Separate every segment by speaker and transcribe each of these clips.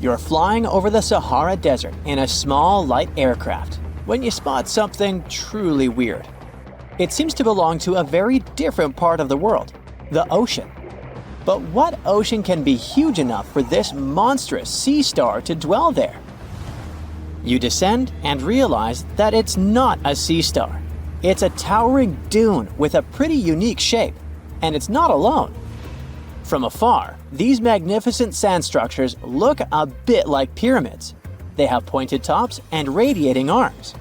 Speaker 1: You're flying over the Sahara Desert in a small, light aircraft when you spot something truly weird. It seems to belong to a very different part of the world, the ocean. But what ocean can be huge enough for this monstrous sea star to dwell there? You descend and realize that it's not a sea star. It's a towering dune with a pretty unique shape, and it's not alone. From afar, these magnificent sand structures look a bit like pyramids. They have pointed tops and radiating arms.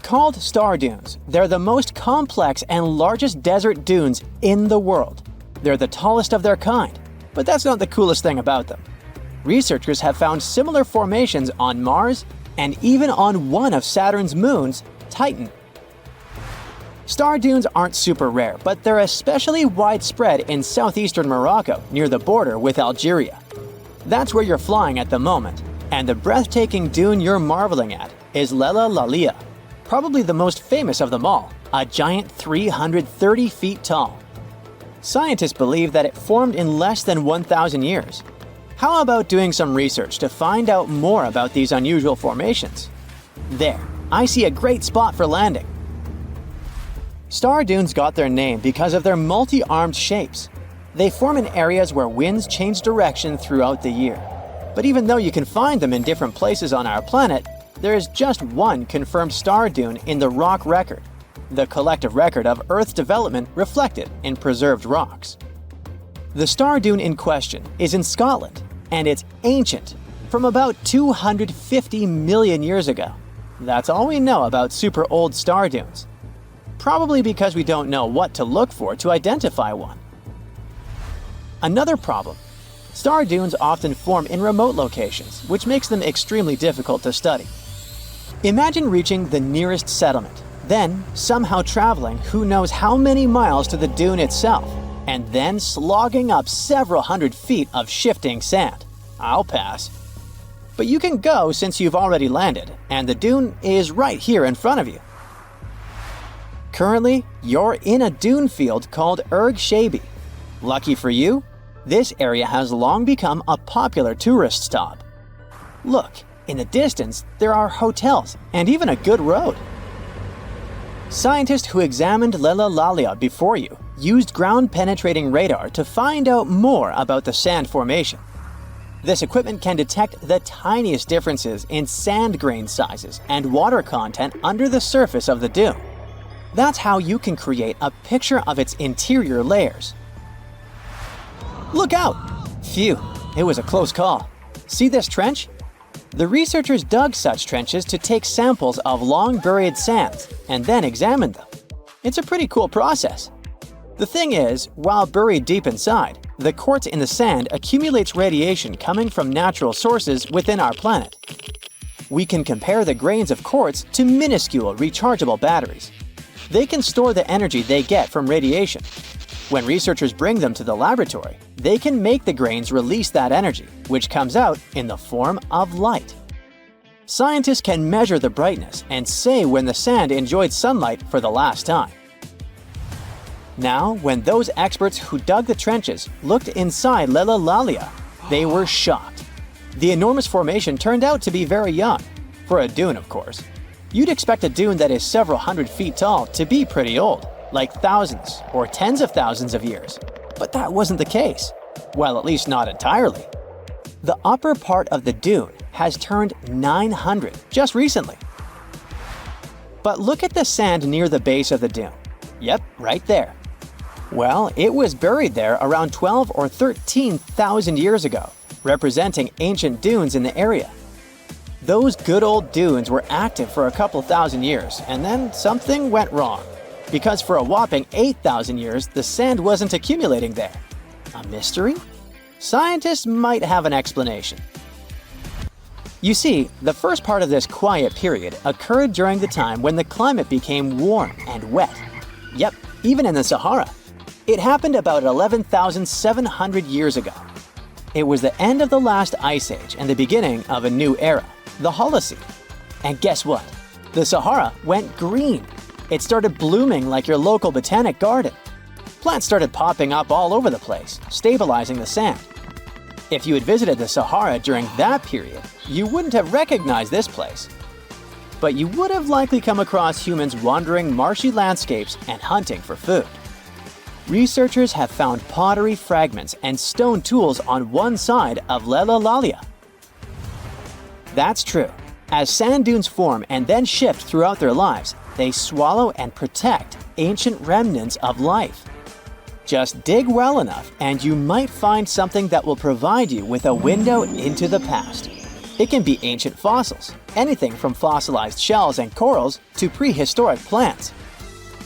Speaker 1: Called star dunes, they're the most complex and largest desert dunes in the world. They're the tallest of their kind, but that's not the coolest thing about them. Researchers have found similar formations on Mars and even on one of Saturn's moons, Titan. Star dunes aren't super rare, but they're especially widespread in southeastern Morocco near the border with Algeria. That's where you're flying at the moment, and the breathtaking dune you're marveling at is Lella Lalia, probably the most famous of them all, a giant 330 feet tall. Scientists believe that it formed in less than 1,000 years. How about doing some research to find out more about these unusual formations? There, I see a great spot for landing. Star dunes got their name because of their multi-armed shapes. They form in areas where winds change direction throughout the year. But even though you can find them in different places on our planet, there is just one confirmed star dune in the rock record, the collective record of Earth's development reflected in preserved rocks. The star dune in question is in Scotland, and it's ancient, from about 250 million years ago. That's all we know about super old star dunes. Probably because we don't know what to look for to identify one. Another problem: star dunes often form in remote locations, which makes them extremely difficult to study. Imagine reaching the nearest settlement, then somehow traveling who knows how many miles to the dune itself, and then slogging up several hundred feet of shifting sand. I'll pass. But you can go since you've already landed, and the dune is right here in front of you. Currently, you're in a dune field called Erg Shabi. Lucky for you, this area has long become a popular tourist stop. Look, in the distance, there are hotels and even a good road. Scientists who examined Lella Lalia before you used ground-penetrating radar to find out more about the sand formation. This equipment can detect the tiniest differences in sand grain sizes and water content under the surface of the dune. That's how you can create a picture of its interior layers. Look out! Phew, it was a close call. See this trench? The researchers dug such trenches to take samples of long-buried sands and then examine them. It's a pretty cool process. The thing is, while buried deep inside, the quartz in the sand accumulates radiation coming from natural sources within our planet. We can compare the grains of quartz to minuscule rechargeable batteries. They can store the energy they get from radiation. When researchers bring them to the laboratory, they can make the grains release that energy, which comes out in the form of light. Scientists can measure the brightness and say when the sand enjoyed sunlight for the last time. Now, when those experts who dug the trenches looked inside Lella Lalia, they were shocked. The enormous formation turned out to be very young, for a dune, of course. You'd expect a dune that is several hundred feet tall to be pretty old, like thousands or tens of thousands of years. But that wasn't the case. Well, at least not entirely. The upper part of the dune has turned 900 just recently. But look at the sand near the base of the dune. Yep, right there. Well, it was buried there around 12 or 13,000 years ago, representing ancient dunes in the area. Those good old dunes were active for a couple thousand years, and then something went wrong. Because for a whopping 8,000 years, the sand wasn't accumulating there. A mystery? Scientists might have an explanation. You see, the first part of this quiet period occurred during the time when the climate became warm and wet. Yep, even in the Sahara. It happened about 11,700 years ago. It was the end of the last ice age and the beginning of a new era, the Holocene. And guess what? The Sahara went green. It started blooming like your local botanic garden. Plants started popping up all over the place, stabilizing the sand. If you had visited the Sahara during that period, you wouldn't have recognized this place. But you would have likely come across humans wandering marshy landscapes and hunting for food. Researchers have found pottery fragments and stone tools on one side of Lelalalia. That's true. As sand dunes form and then shift throughout their lives, they swallow and protect ancient remnants of life. Just dig well enough and you might find something that will provide you with a window into the past. It can be ancient fossils, anything from fossilized shells and corals to prehistoric plants.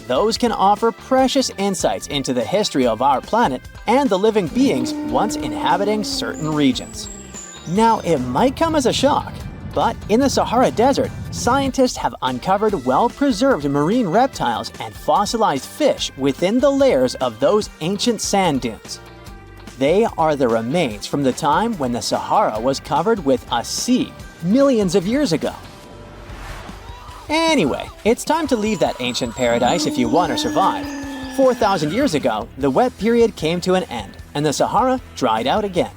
Speaker 1: Those can offer precious insights into the history of our planet and the living beings once inhabiting certain regions. Now, it might come as a shock, but in the Sahara Desert, scientists have uncovered well-preserved marine reptiles and fossilized fish within the layers of those ancient sand dunes. They are the remains from the time when the Sahara was covered with a sea millions of years ago. Anyway, it's time to leave that ancient paradise if you want to survive. 4,000 years ago, the wet period came to an end, and the Sahara dried out again.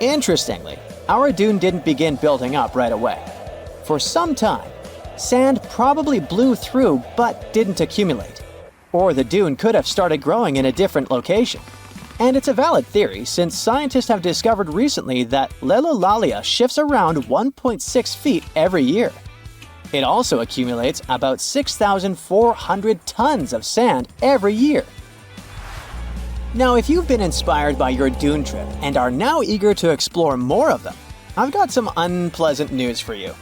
Speaker 1: Interestingly, our dune didn't begin building up right away. For some time, sand probably blew through but didn't accumulate. Or the dune could have started growing in a different location. And it's a valid theory since scientists have discovered recently that Lelalalia shifts around 1.6 feet every year. It also accumulates about 6,400 tons of sand every year. Now, if you've been inspired by your dune trip and are now eager to explore more of them, I've got some unpleasant news for you.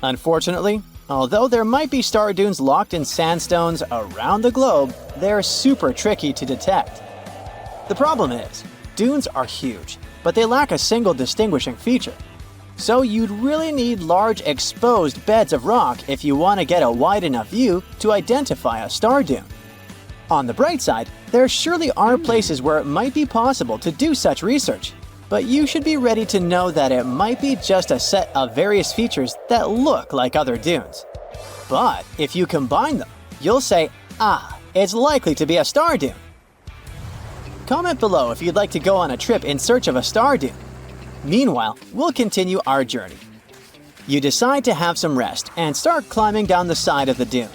Speaker 1: Unfortunately, although there might be star dunes locked in sandstones around the globe, they're super tricky to detect. The problem is, dunes are huge, but they lack a single distinguishing feature. So you'd really need large exposed beds of rock if you want to get a wide enough view to identify a star dune. On the bright side, there surely are places where it might be possible to do such research, but you should be ready to know that it might be just a set of various features that look like other dunes. But if you combine them, you'll say, it's likely to be a star dune. Comment below if you'd like to go on a trip in search of a star dune. Meanwhile, we'll continue our journey. You decide to have some rest and start climbing down the side of the dune.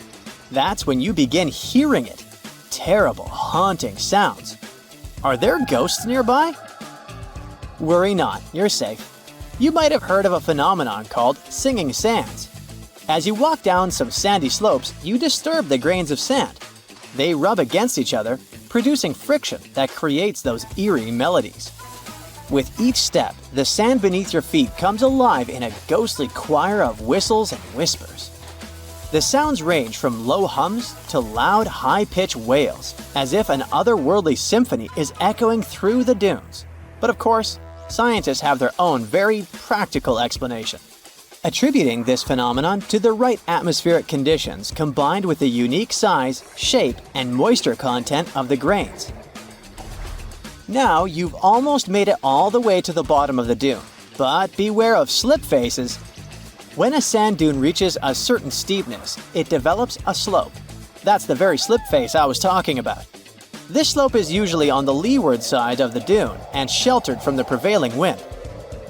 Speaker 1: That's when you begin hearing it. Terrible, haunting sounds. Are there ghosts nearby? Worry not, you're safe. You might have heard of a phenomenon called singing sands. As you walk down some sandy slopes, you disturb the grains of sand. They rub against each other, producing friction that creates those eerie melodies. With each step, the sand beneath your feet comes alive in a ghostly choir of whistles and whispers. The sounds range from low hums to loud, high-pitched wails, as if an otherworldly symphony is echoing through the dunes. But of course, scientists have their own very practical explanation, attributing this phenomenon to the right atmospheric conditions combined with the unique size, shape, and moisture content of the grains. Now you've almost made it all the way to the bottom of the dune, but beware of slip faces. When a sand dune reaches a certain steepness, it develops a slope. That's the very slip face I was talking about. This slope is usually on the leeward side of the dune and sheltered from the prevailing wind.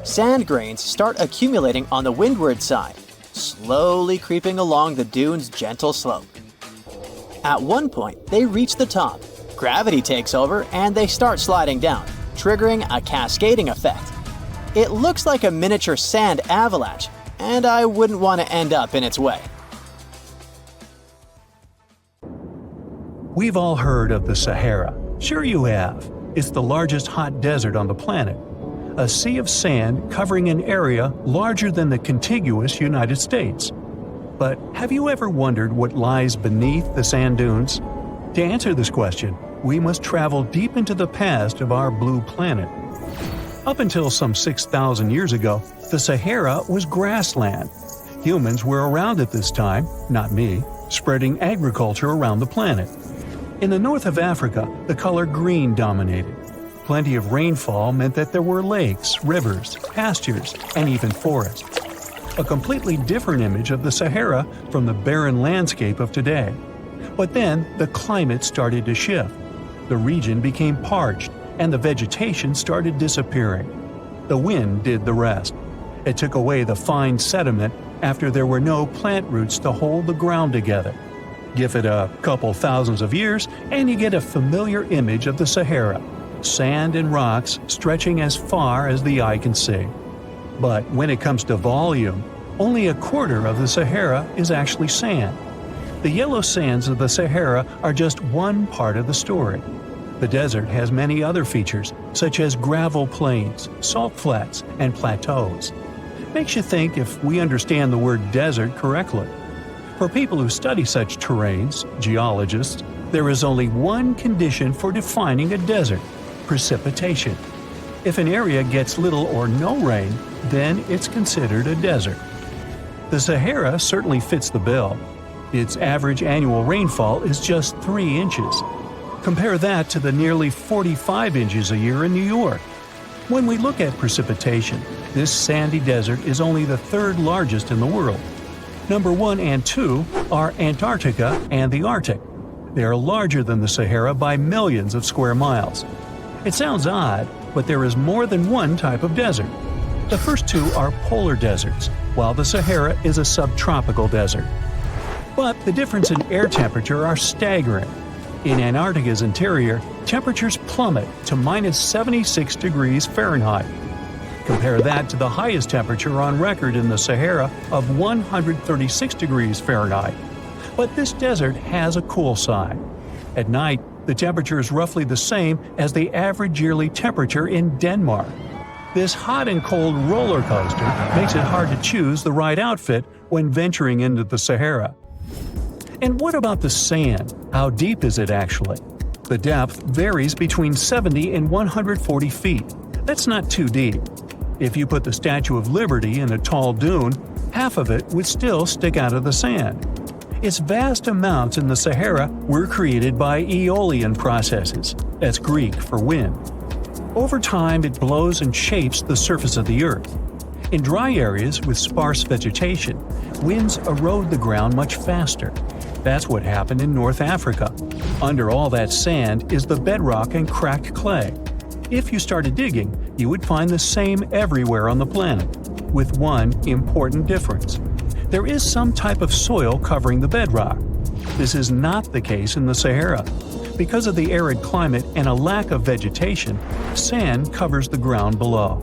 Speaker 1: Sand grains start accumulating on the windward side, slowly creeping along the dune's gentle slope. At one point, they reach the top. Gravity takes over and they start sliding down, triggering a cascading effect. It looks like a miniature sand avalanche, and I wouldn't want to end up in its way.
Speaker 2: We've all heard of the Sahara. Sure you have. It's the largest hot desert on the planet. A sea of sand covering an area larger than the contiguous United States. But have you ever wondered what lies beneath the sand dunes? To answer this question, we must travel deep into the past of our blue planet. Up until some 6,000 years ago, the Sahara was grassland. Humans were around at this time, not me, spreading agriculture around the planet. In the north of Africa, the color green dominated. Plenty of rainfall meant that there were lakes, rivers, pastures, and even forests. A completely different image of the Sahara from the barren landscape of today. But then, the climate started to shift. The region became parched, and the vegetation started disappearing. The wind did the rest. It took away the fine sediment after there were no plant roots to hold the ground together. Give it a couple thousands of years and you get a familiar image of the Sahara: sand and rocks stretching as far as the eye can see. But when it comes to volume, only a quarter of the Sahara is actually sand. The yellow sands of the Sahara are just one part of the story. The desert has many other features, such as gravel plains, salt flats, and plateaus. Makes you think if we understand the word desert correctly. For people who study such terrains, geologists, there is only one condition for defining a desert: precipitation. If an area gets little or no rain, then it's considered a desert. The Sahara certainly fits the bill. Its average annual rainfall is just 3 inches. Compare that to the nearly 45 inches a year in New York. When we look at precipitation, this sandy desert is only the third largest in the world. Number 1 and 2 are Antarctica and the Arctic. They are larger than the Sahara by millions of square miles. It sounds odd, but there is more than one type of desert. The first two are polar deserts, while the Sahara is a subtropical desert. But the difference in air temperature are staggering. In Antarctica's interior, temperatures plummet to minus 76 degrees Fahrenheit. Compare that to the highest temperature on record in the Sahara of 136 degrees Fahrenheit. But this desert has a cool side. At night, the temperature is roughly the same as the average yearly temperature in Denmark. This hot and cold roller coaster makes it hard to choose the right outfit when venturing into the Sahara. And what about the sand? How deep is it actually? The depth varies between 70 and 140 feet. That's not too deep. If you put the Statue of Liberty in a tall dune, half of it would still stick out of the sand. Its vast amounts in the Sahara were created by aeolian processes. That's Greek for wind. Over time, it blows and shapes the surface of the earth. In dry areas with sparse vegetation, winds erode the ground much faster. That's what happened in North Africa. Under all that sand is the bedrock and cracked clay. If you started digging, you would find the same everywhere on the planet, with one important difference. There is some type of soil covering the bedrock. This is not the case in the Sahara. Because of the arid climate and a lack of vegetation, sand covers the ground below.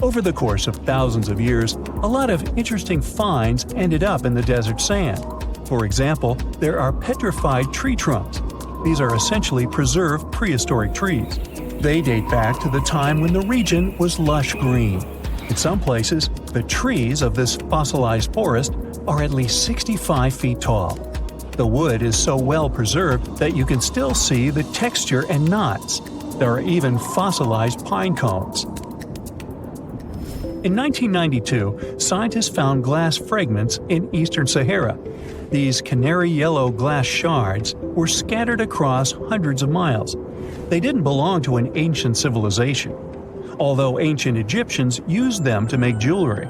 Speaker 2: Over the course of thousands of years, a lot of interesting finds ended up in the desert sand. For example, there are petrified tree trunks. These are essentially preserved prehistoric trees. They date back to the time when the region was lush green. In some places, the trees of this fossilized forest are at least 65 feet tall. The wood is so well preserved that you can still see the texture and knots. There are even fossilized pine cones. In 1992, scientists found glass fragments in eastern Sahara. These canary yellow glass shards were scattered across hundreds of miles. They didn't belong to an ancient civilization, although ancient Egyptians used them to make jewelry.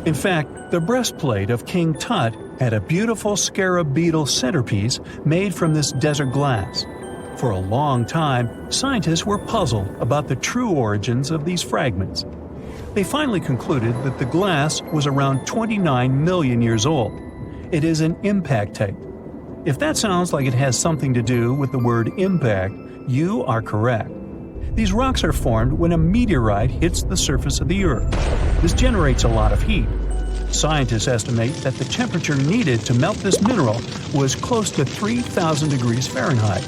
Speaker 2: In fact, the breastplate of King Tut had a beautiful scarab beetle centerpiece made from this desert glass. For a long time, scientists were puzzled about the true origins of these fragments. They finally concluded that the glass was around 29 million years old. It is an impact tape. If that sounds like it has something to do with the word impact, you are correct. These rocks are formed when a meteorite hits the surface of the Earth. This generates a lot of heat. Scientists estimate that the temperature needed to melt this mineral was close to 3,000 degrees Fahrenheit.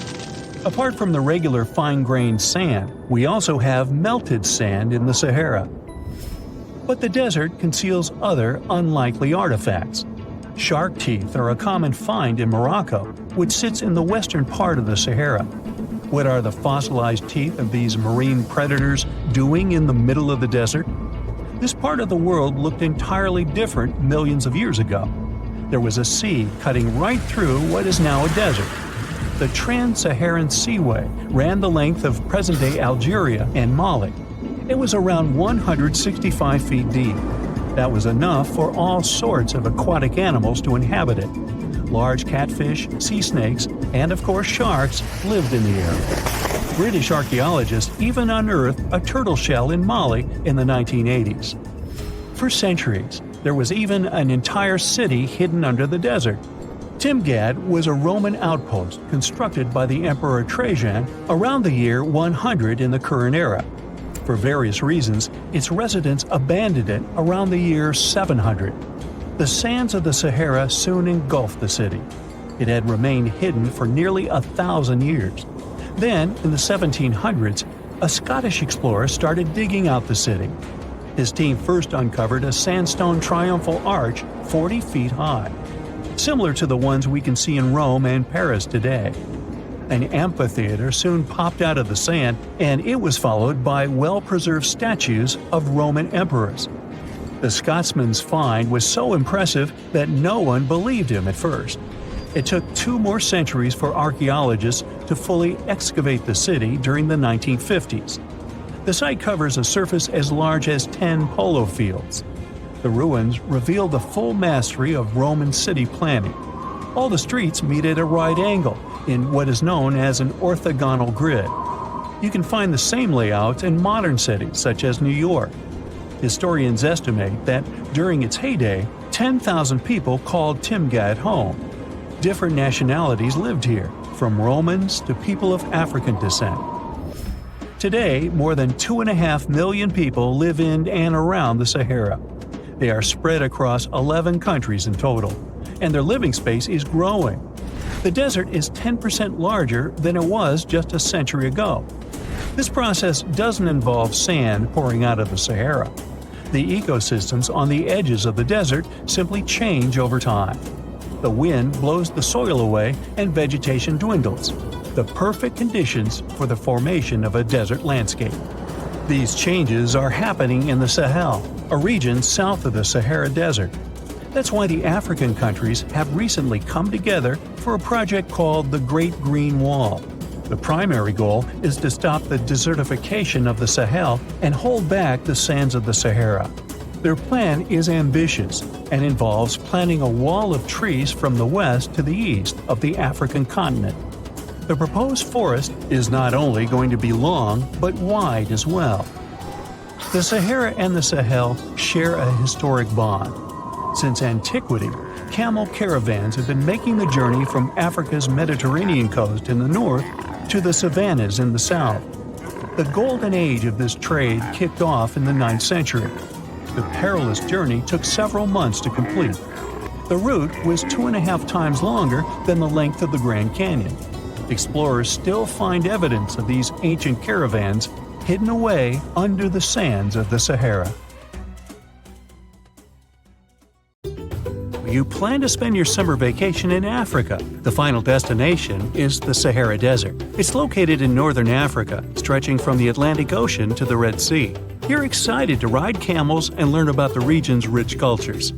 Speaker 2: Apart from the regular fine-grained sand, we also have melted sand in the Sahara. But the desert conceals other unlikely artifacts. Shark teeth are a common find in Morocco, which sits in the western part of the Sahara. What are the fossilized teeth of these marine predators doing in the middle of the desert? This part of the world looked entirely different millions of years ago. There was a sea cutting right through what is now a desert. The Trans-Saharan Seaway ran the length of present-day Algeria and Mali. It was around 165 feet deep. That was enough for all sorts of aquatic animals to inhabit it. Large catfish, sea snakes, and of course sharks lived in the area. British archaeologists even unearthed a turtle shell in Mali in the 1980s. For centuries, there was even an entire city hidden under the desert. Timgad was a Roman outpost constructed by the Emperor Trajan around the year 100 in the current era. For various reasons, its residents abandoned it around the year 700. The sands of the Sahara soon engulfed the city. It had remained hidden for nearly 1,000 years. Then, in the 1700s, a Scottish explorer started digging out the city. His team first uncovered a sandstone triumphal arch 40 feet high, similar to the ones we can see in Rome and Paris today. An amphitheater soon popped out of the sand, and it was followed by well-preserved statues of Roman emperors. The Scotsman's find was so impressive that no one believed him at first. It took 2 more centuries for archaeologists to fully excavate the city during the 1950s. The site covers a surface as large as 10 polo fields. The ruins reveal the full mastery of Roman city planning. All the streets meet at a right angle in what is known as an orthogonal grid. You can find the same layout in modern cities such as New York. Historians estimate that during its heyday, 10,000 people called Timgad home. Different nationalities lived here, from Romans to people of African descent. Today, more than 2.5 million people live in and around the Sahara. They are spread across 11 countries in total, and their living space is growing. The desert is 10% larger than it was just a century ago. This process doesn't involve sand pouring out of the Sahara. The ecosystems on the edges of the desert simply change over time. The wind blows the soil away and vegetation dwindles, the perfect conditions for the formation of a desert landscape. These changes are happening in the Sahel, a region south of the Sahara Desert. That's why the African countries have recently come together for a project called the Great Green Wall. The primary goal is to stop the desertification of the Sahel and hold back the sands of the Sahara. Their plan is ambitious and involves planting a wall of trees from the west to the east of the African continent. The proposed forest is not only going to be long, but wide as well. The Sahara and the Sahel share a historic bond. Since antiquity, camel caravans have been making the journey from Africa's Mediterranean coast in the north to the savannas in the south. The golden age of this trade kicked off in the 9th century. The perilous journey took several months to complete. The route was 2.5 times longer than the length of the Grand Canyon. Explorers still find evidence of these ancient caravans hidden away under the sands of the Sahara. You plan to spend your summer vacation in Africa. The final destination is the Sahara Desert. It's located in northern Africa, stretching from the Atlantic Ocean to the Red Sea. You're excited to ride camels and learn about the region's rich cultures.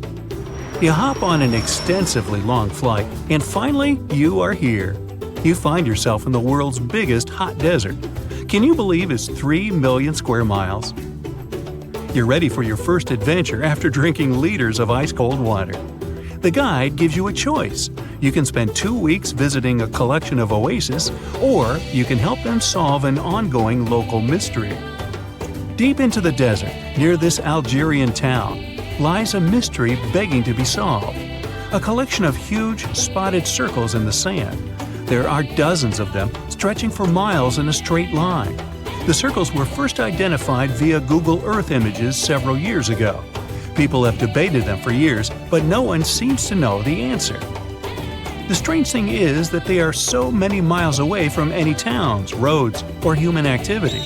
Speaker 2: You hop on an extensively long flight, and finally, you are here. You find yourself in the world's biggest hot desert. Can you believe it's 3 million square miles? You're ready for your first adventure after drinking liters of ice-cold water. The guide gives you a choice. You can spend 2 weeks visiting a collection of oases, or you can help them solve an ongoing local mystery. Deep into the desert, near this Algerian town, lies a mystery begging to be solved. A collection of huge, spotted circles in the sand. There are dozens of them, stretching for miles in a straight line. The circles were first identified via Google Earth images several years ago. People have debated them for years, but no one seems to know the answer. The strange thing is that they are so many miles away from any towns, roads, or human activity.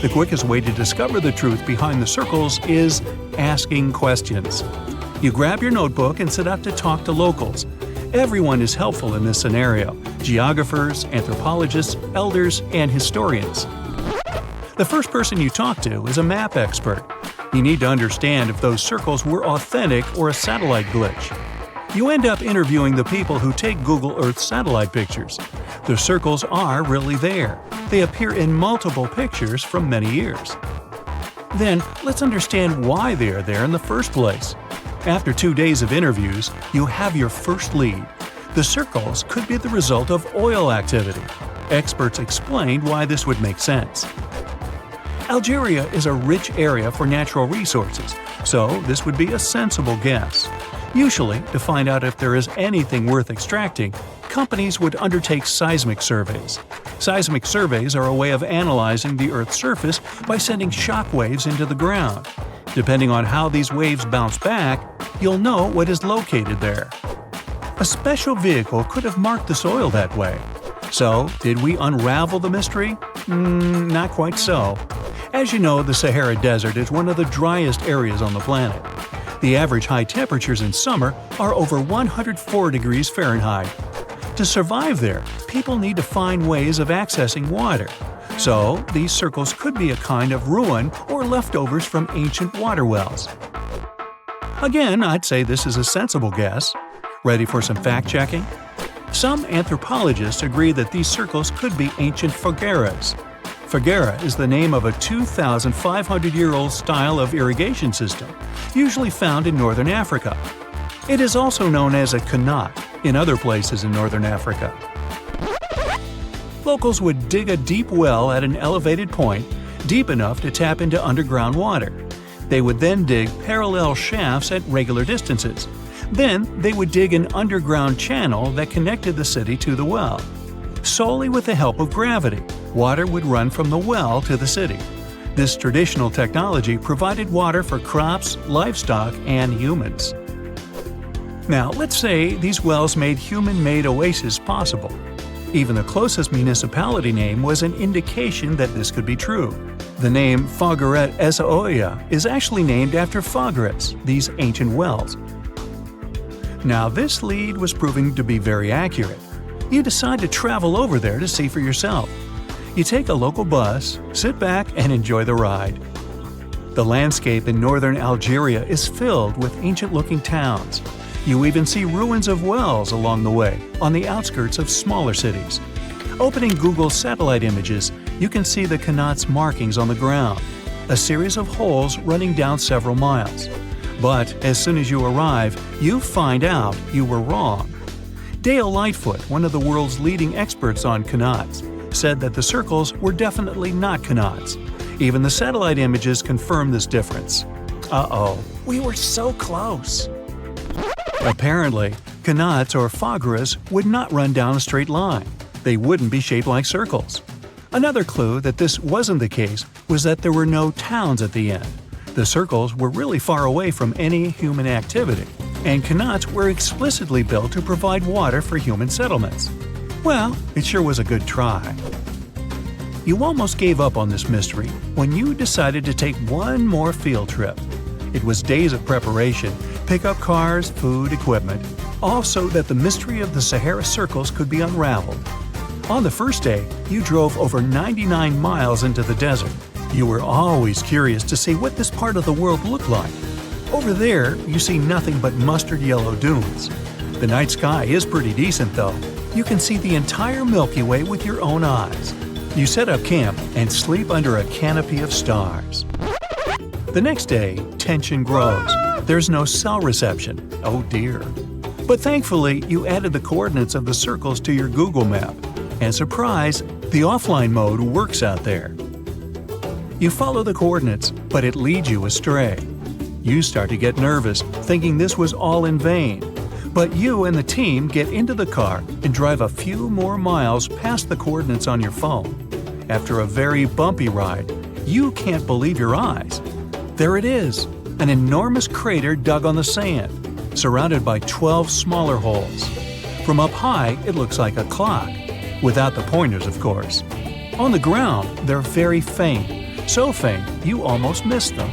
Speaker 2: The quickest way to discover the truth behind the circles is asking questions. You grab your notebook and set out to talk to locals. Everyone is helpful in this scenario: geographers, anthropologists, elders, and historians. The first person you talk to is a map expert. You need to understand if those circles were authentic or a satellite glitch. You end up interviewing the people who take Google Earth satellite pictures. The circles are really there. They appear in multiple pictures from many years. Then, let's understand why they are there in the first place. After 2 days of interviews, you have your first lead. The circles could be the result of oil activity. Experts explained why this would make sense. Algeria is a rich area for natural resources, so this would be a sensible guess. Usually, to find out if there is anything worth extracting, companies would undertake seismic surveys. Seismic surveys are a way of analyzing the Earth's surface by sending shock waves into the ground. Depending on how these waves bounce back, you'll know what is located there. A special vehicle could have marked the soil that way. So, did we unravel the mystery? Not quite so. As you know, the Sahara Desert is one of the driest areas on the planet. The average high temperatures in summer are over 104 degrees Fahrenheit. To survive there, people need to find ways of accessing water. So, these circles could be a kind of ruin or leftovers from ancient water wells. Again, I'd say this is a sensible guess. Ready for some fact-checking? Some anthropologists agree that these circles could be ancient fogueras. Foguera is the name of a 2,500-year-old style of irrigation system, usually found in northern Africa. It is also known as a qanat in other places in northern Africa. Locals would dig a deep well at an elevated point, deep enough to tap into underground water. They would then dig parallel shafts at regular distances. Then they would dig an underground channel that connected the city to the well. Solely with the help of gravity, water would run from the well to the city. This traditional technology provided water for crops, livestock, and humans. Now, let's say these wells made human-made oases possible. Even the closest municipality name was an indication that this could be true. The name Fogueret Essaouira is actually named after Fogueras, these ancient wells. Now, this lead was proving to be very accurate. You decide to travel over there to see for yourself. You take a local bus, sit back, and enjoy the ride. The landscape in northern Algeria is filled with ancient-looking towns. You even see ruins of wells along the way, on the outskirts of smaller cities. Opening Google satellite images, you can see the qanat's markings on the ground, a series of holes running down several miles. But as soon as you arrive, you find out you were wrong. Dale Lightfoot, one of the world's leading experts on qanats, said that the circles were definitely not qanats. Even the satellite images confirm this difference. Uh-oh, we were so close. Apparently, qanats or fogueras would not run down a straight line. They wouldn't be shaped like circles. Another clue that this wasn't the case was that there were no towns at the end. The circles were really far away from any human activity, and qanats were explicitly built to provide water for human settlements. Well, it sure was a good try. You almost gave up on this mystery when you decided to take one more field trip. It was days of preparation, pick up cars, food, equipment, all so that the mystery of the Sahara Circles could be unraveled. On the first day, you drove over 99 miles into the desert. You were always curious to see what this part of the world looked like. Over there, you see nothing but mustard yellow dunes. The night sky is pretty decent though. You can see the entire Milky Way with your own eyes. You set up camp and sleep under a canopy of stars. The next day, tension grows. There's no cell reception. Oh dear. But thankfully, you added the coordinates of the circles to your Google map. And surprise, the offline mode works out there. You follow the coordinates, but it leads you astray. You start to get nervous, thinking this was all in vain. But you and the team get into the car and drive a few more miles past the coordinates on your phone. After a very bumpy ride, you can't believe your eyes. There it is, an enormous crater dug on the sand, surrounded by 12 smaller holes. From up high, it looks like a clock, without the pointers, of course. On the ground, they're very faint, so faint you almost miss them.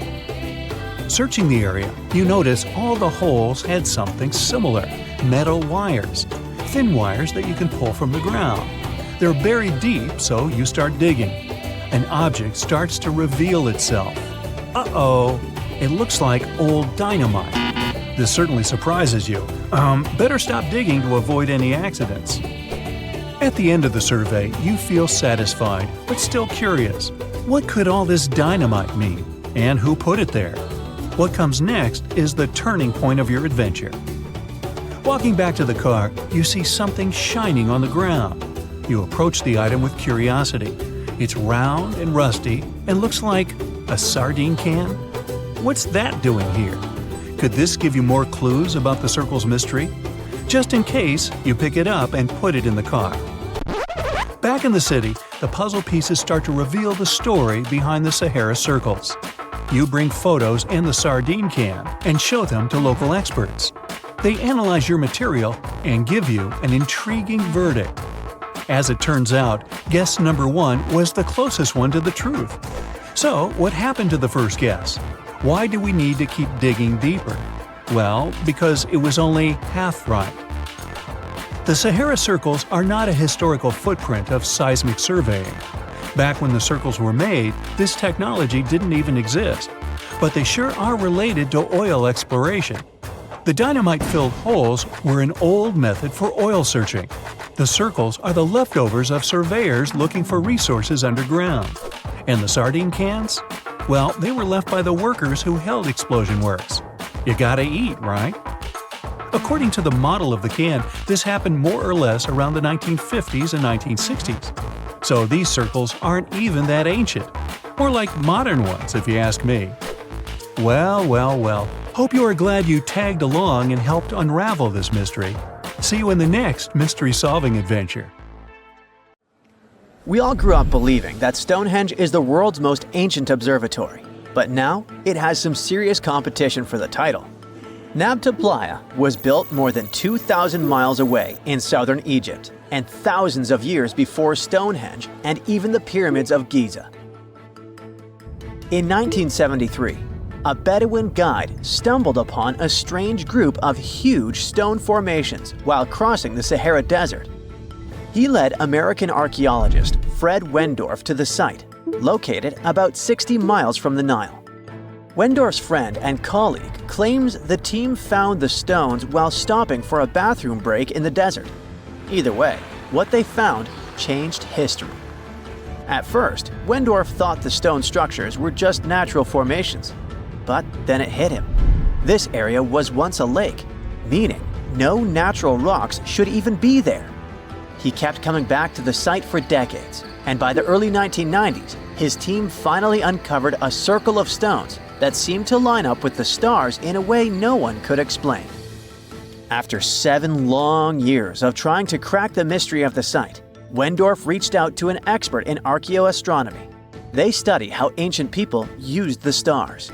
Speaker 2: Searching the area, you notice all the holes had something similar, metal wires, thin wires that you can pull from the ground. They're buried deep, so you start digging. An object starts to reveal itself. Uh-oh, it looks like old dynamite. This certainly surprises you. Better stop digging to avoid any accidents. At the end of the survey, you feel satisfied, but still curious. What could all this dynamite mean? And who put it there? What comes next is the turning point of your adventure. Walking back to the car, you see something shining on the ground. You approach the item with curiosity. It's round and rusty and looks like a sardine can. What's that doing here? Could this give you more clues about the circle's mystery? Just in case, you pick it up and put it in the car. Back in the city, the puzzle pieces start to reveal the story behind the Sahara circles. You bring photos and the sardine can and show them to local experts. They analyze your material and give you an intriguing verdict. As it turns out, guess number 1 was the closest one to the truth. So, what happened to the first guess? Why do we need to keep digging deeper? Well, because it was only half right. The Sahara circles are not a historical footprint of seismic surveying. Back when the circles were made, this technology didn't even exist. But they sure are related to oil exploration. The dynamite-filled holes were an old method for oil searching. The circles are the leftovers of surveyors looking for resources underground. And the sardine cans? Well, they were left by the workers who held explosion works. You gotta eat, right? According to the model of the can, this happened more or less around the 1950s and 1960s. So these circles aren't even that ancient. More like modern ones, if you ask me. Well. Hope you are glad you tagged along and helped unravel this mystery. See you in the next mystery-solving adventure.
Speaker 1: We all grew up believing that Stonehenge is the world's most ancient observatory, but now it has some serious competition for the title. Nabta Playa was built more than 2,000 miles away in southern Egypt and thousands of years before Stonehenge and even the pyramids of Giza. In 1973, a Bedouin guide stumbled upon a strange group of huge stone formations while crossing the Sahara Desert. He led American archaeologist Fred Wendorf to the site, located about 60 miles from the Nile. Wendorf's friend and colleague claims the team found the stones while stopping for a bathroom break in the desert. Either way, what they found changed history. At first, Wendorf thought the stone structures were just natural formations. But then it hit him. This area was once a lake, meaning no natural rocks should even be there. He kept coming back to the site for decades, and by the early 1990s, his team finally uncovered a circle of stones that seemed to line up with the stars in a way no one could explain. After 7 long years of trying to crack the mystery of the site, Wendorf reached out to an expert in archaeoastronomy. They study how ancient people used the stars.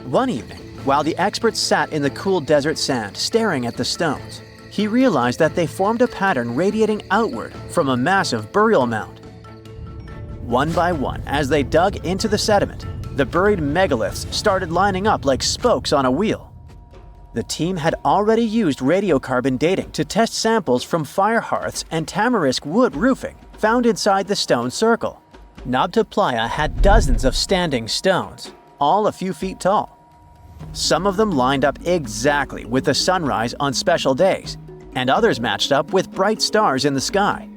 Speaker 1: One evening, while the expert sat in the cool desert sand staring at the stones, he realized that they formed a pattern radiating outward from a massive burial mound. One by one, as they dug into the sediment, the buried megaliths started lining up like spokes on a wheel. The team had already used radiocarbon dating to test samples from fire hearths and tamarisk wood roofing found inside the stone circle. Nabta Playa had dozens of standing stones, all a few feet tall. Some of them lined up exactly with the sunrise on special days, and others matched up with bright stars in the sky.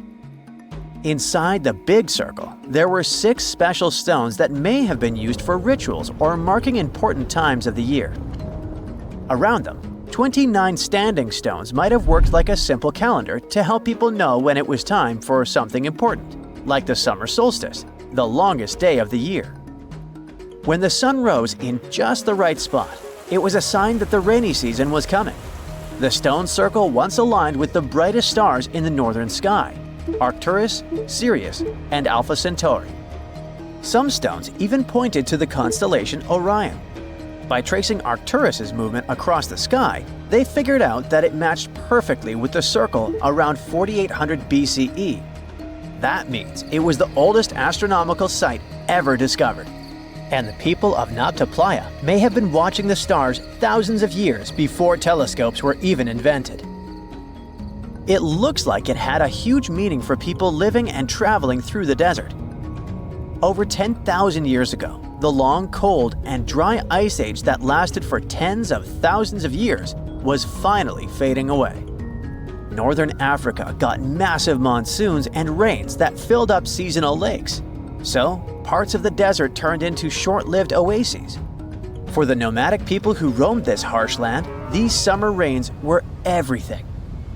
Speaker 1: Inside the big circle, there were 6 special stones that may have been used for rituals or marking important times of the year. Around them, 29 standing stones might have worked like a simple calendar to help people know when it was time for something important, like the summer solstice, the longest day of the year. When the sun rose in just the right spot, it was a sign that the rainy season was coming. The stone circle once aligned with the brightest stars in the northern sky: Arcturus, Sirius, and Alpha Centauri. Some stones even pointed to the constellation Orion. By tracing Arcturus's movement across the sky, they figured out that it matched perfectly with the circle around 4800 BCE. That means it was the oldest astronomical site ever discovered. And the people of Nabta Playa may have been watching the stars thousands of years before telescopes were even invented. It looks like it had a huge meaning for people living and traveling through the desert. Over 10,000 years ago, the long, cold, and dry ice age that lasted for tens of thousands of years was finally fading away. Northern Africa got massive monsoons and rains that filled up seasonal lakes. So, parts of the desert turned into short-lived oases. For the nomadic people who roamed this harsh land, these summer rains were everything.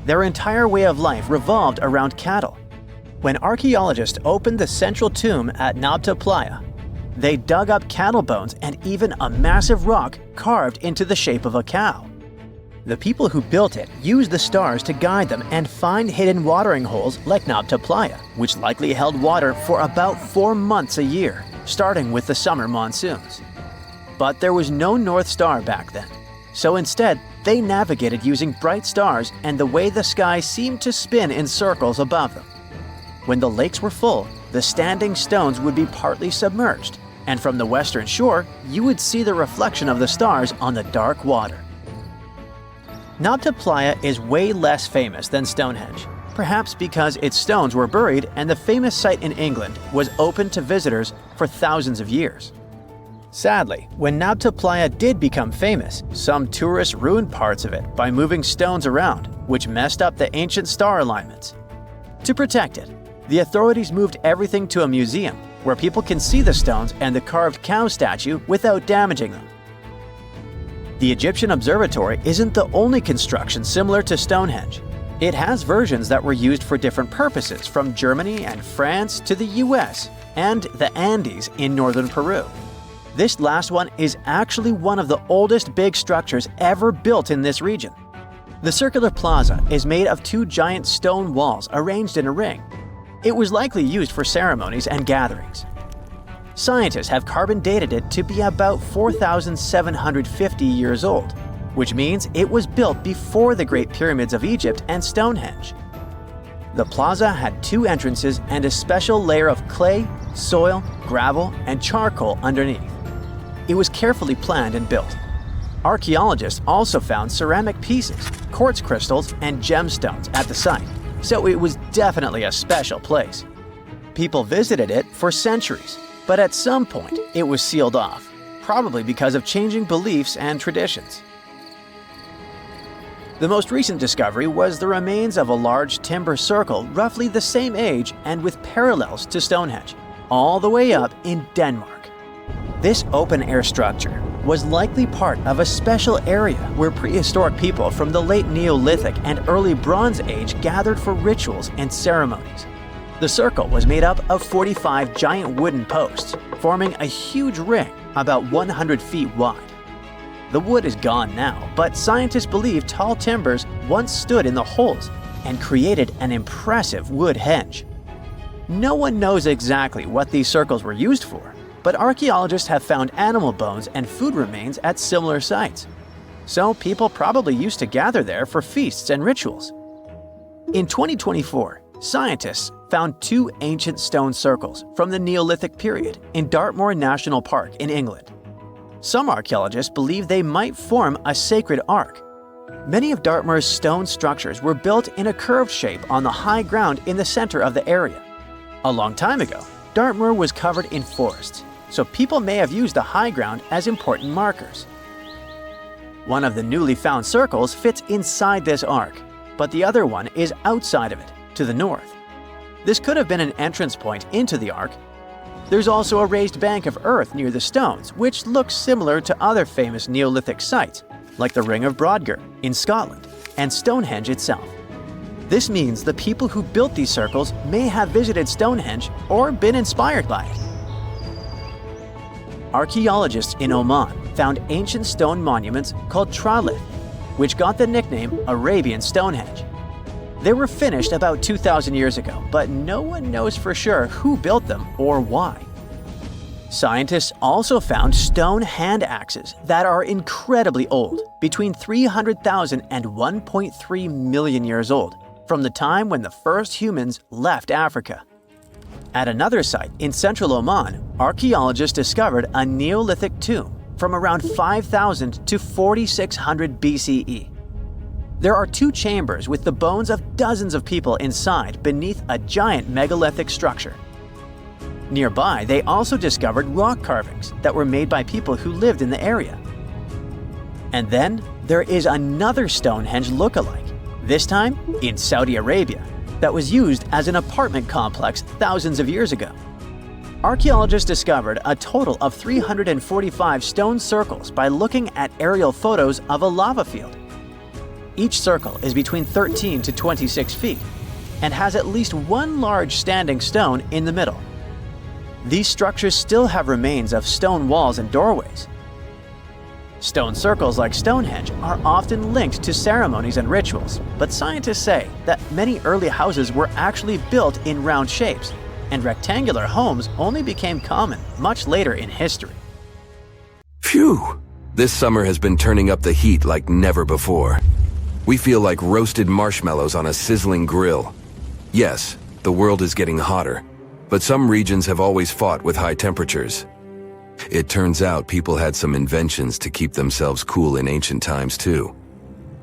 Speaker 1: Their entire way of life revolved around cattle, When archaeologists opened the central tomb at Nabta Playa, they dug up cattle bones and even a massive rock carved into the shape of a cow. The people who built it used the stars to guide them and find hidden watering holes like Nabta Playa, which likely held water for about 4 months a year, starting with the summer monsoons. But there was no North Star back then, so instead they navigated using bright stars and the way the sky seemed to spin in circles above them. When the lakes were full, the standing stones would be partly submerged, and from the western shore, you would see the reflection of the stars on the dark water. Nabta Playa is way less famous than Stonehenge, perhaps because its stones were buried and the famous site in England was open to visitors for thousands of years. Sadly, when Nabta Playa did become famous, some tourists ruined parts of it by moving stones around, which messed up the ancient star alignments. To protect it, the authorities moved everything to a museum where people can see the stones and the carved cow statue without damaging them. The Egyptian Observatory isn't the only construction similar to Stonehenge. It has versions that were used for different purposes, from Germany and France to the US and the Andes in northern Peru. This last one is actually one of the oldest big structures ever built in this region. The circular plaza is made of 2 giant stone walls arranged in a ring. It was likely used for ceremonies and gatherings. Scientists have carbon dated it to be about 4,750 years old, which means it was built before the Great Pyramids of Egypt and Stonehenge. The plaza had 2 entrances and a special layer of clay, soil, gravel, and charcoal underneath. It was carefully planned and built. Archaeologists also found ceramic pieces, quartz crystals, and gemstones at the site, so it was definitely a special place. People visited it for centuries, but at some point it was sealed off, probably because of changing beliefs and traditions. The most recent discovery was the remains of a large timber circle roughly the same age and with parallels to Stonehenge, all the way up in Denmark. This open-air structure was likely part of a special area where prehistoric people from the late Neolithic and early Bronze Age gathered for rituals and ceremonies. The circle was made up of 45 giant wooden posts, forming a huge ring about 100 feet wide. The wood is gone now, but scientists believe tall timbers once stood in the holes and created an impressive wood henge. No one knows exactly what these circles were used for, but archaeologists have found animal bones and food remains at similar sites. So people probably used to gather there for feasts and rituals. In 2024, scientists found 2 ancient stone circles from the Neolithic period in Dartmoor National Park in England. Some archaeologists believe they might form a sacred ark. Many of Dartmoor's stone structures were built in a curved shape on the high ground in the center of the area. A long time ago, Dartmoor was covered in forests, so people may have used the high ground as important markers. One of the newly found circles fits inside this ark, but the other one is outside of it, to the north. This could have been an entrance point into the ark. There's also a raised bank of earth near the stones, which looks similar to other famous Neolithic sites, like the Ring of Brodgar in Scotland and Stonehenge itself. This means the people who built these circles may have visited Stonehenge or been inspired by it. Archaeologists in Oman found ancient stone monuments called tralith, which got the nickname Arabian Stonehenge. They were finished about 2,000 years ago, but no one knows for sure who built them or why. Scientists also found stone hand axes that are incredibly old, between 300,000 and 1.3 million years old, from the time when the first humans left Africa. At another site in central Oman, archaeologists discovered a Neolithic tomb from around 5000 to 4600 BCE. There are 2 chambers with the bones of dozens of people inside beneath a giant megalithic structure. Nearby, they also discovered rock carvings that were made by people who lived in the area. And then there is another Stonehenge look-alike, this time in Saudi Arabia, that was used as an apartment complex thousands of years ago. Archaeologists discovered a total of 345 stone circles by looking at aerial photos of a lava field. Each circle is between 13 to 26 feet. and has at least one large standing stone in the middle. These structures still have remains of stone walls and doorways. Stone circles like Stonehenge are often linked to ceremonies and rituals, but scientists say that many early houses were actually built in round shapes, and rectangular homes only became common much later in history.
Speaker 3: Phew! This summer has been turning up the heat like never before. We feel like roasted marshmallows on a sizzling grill. Yes, the world is getting hotter, but some regions have always fought with high temperatures. It turns out people had some inventions to keep themselves cool in ancient times too.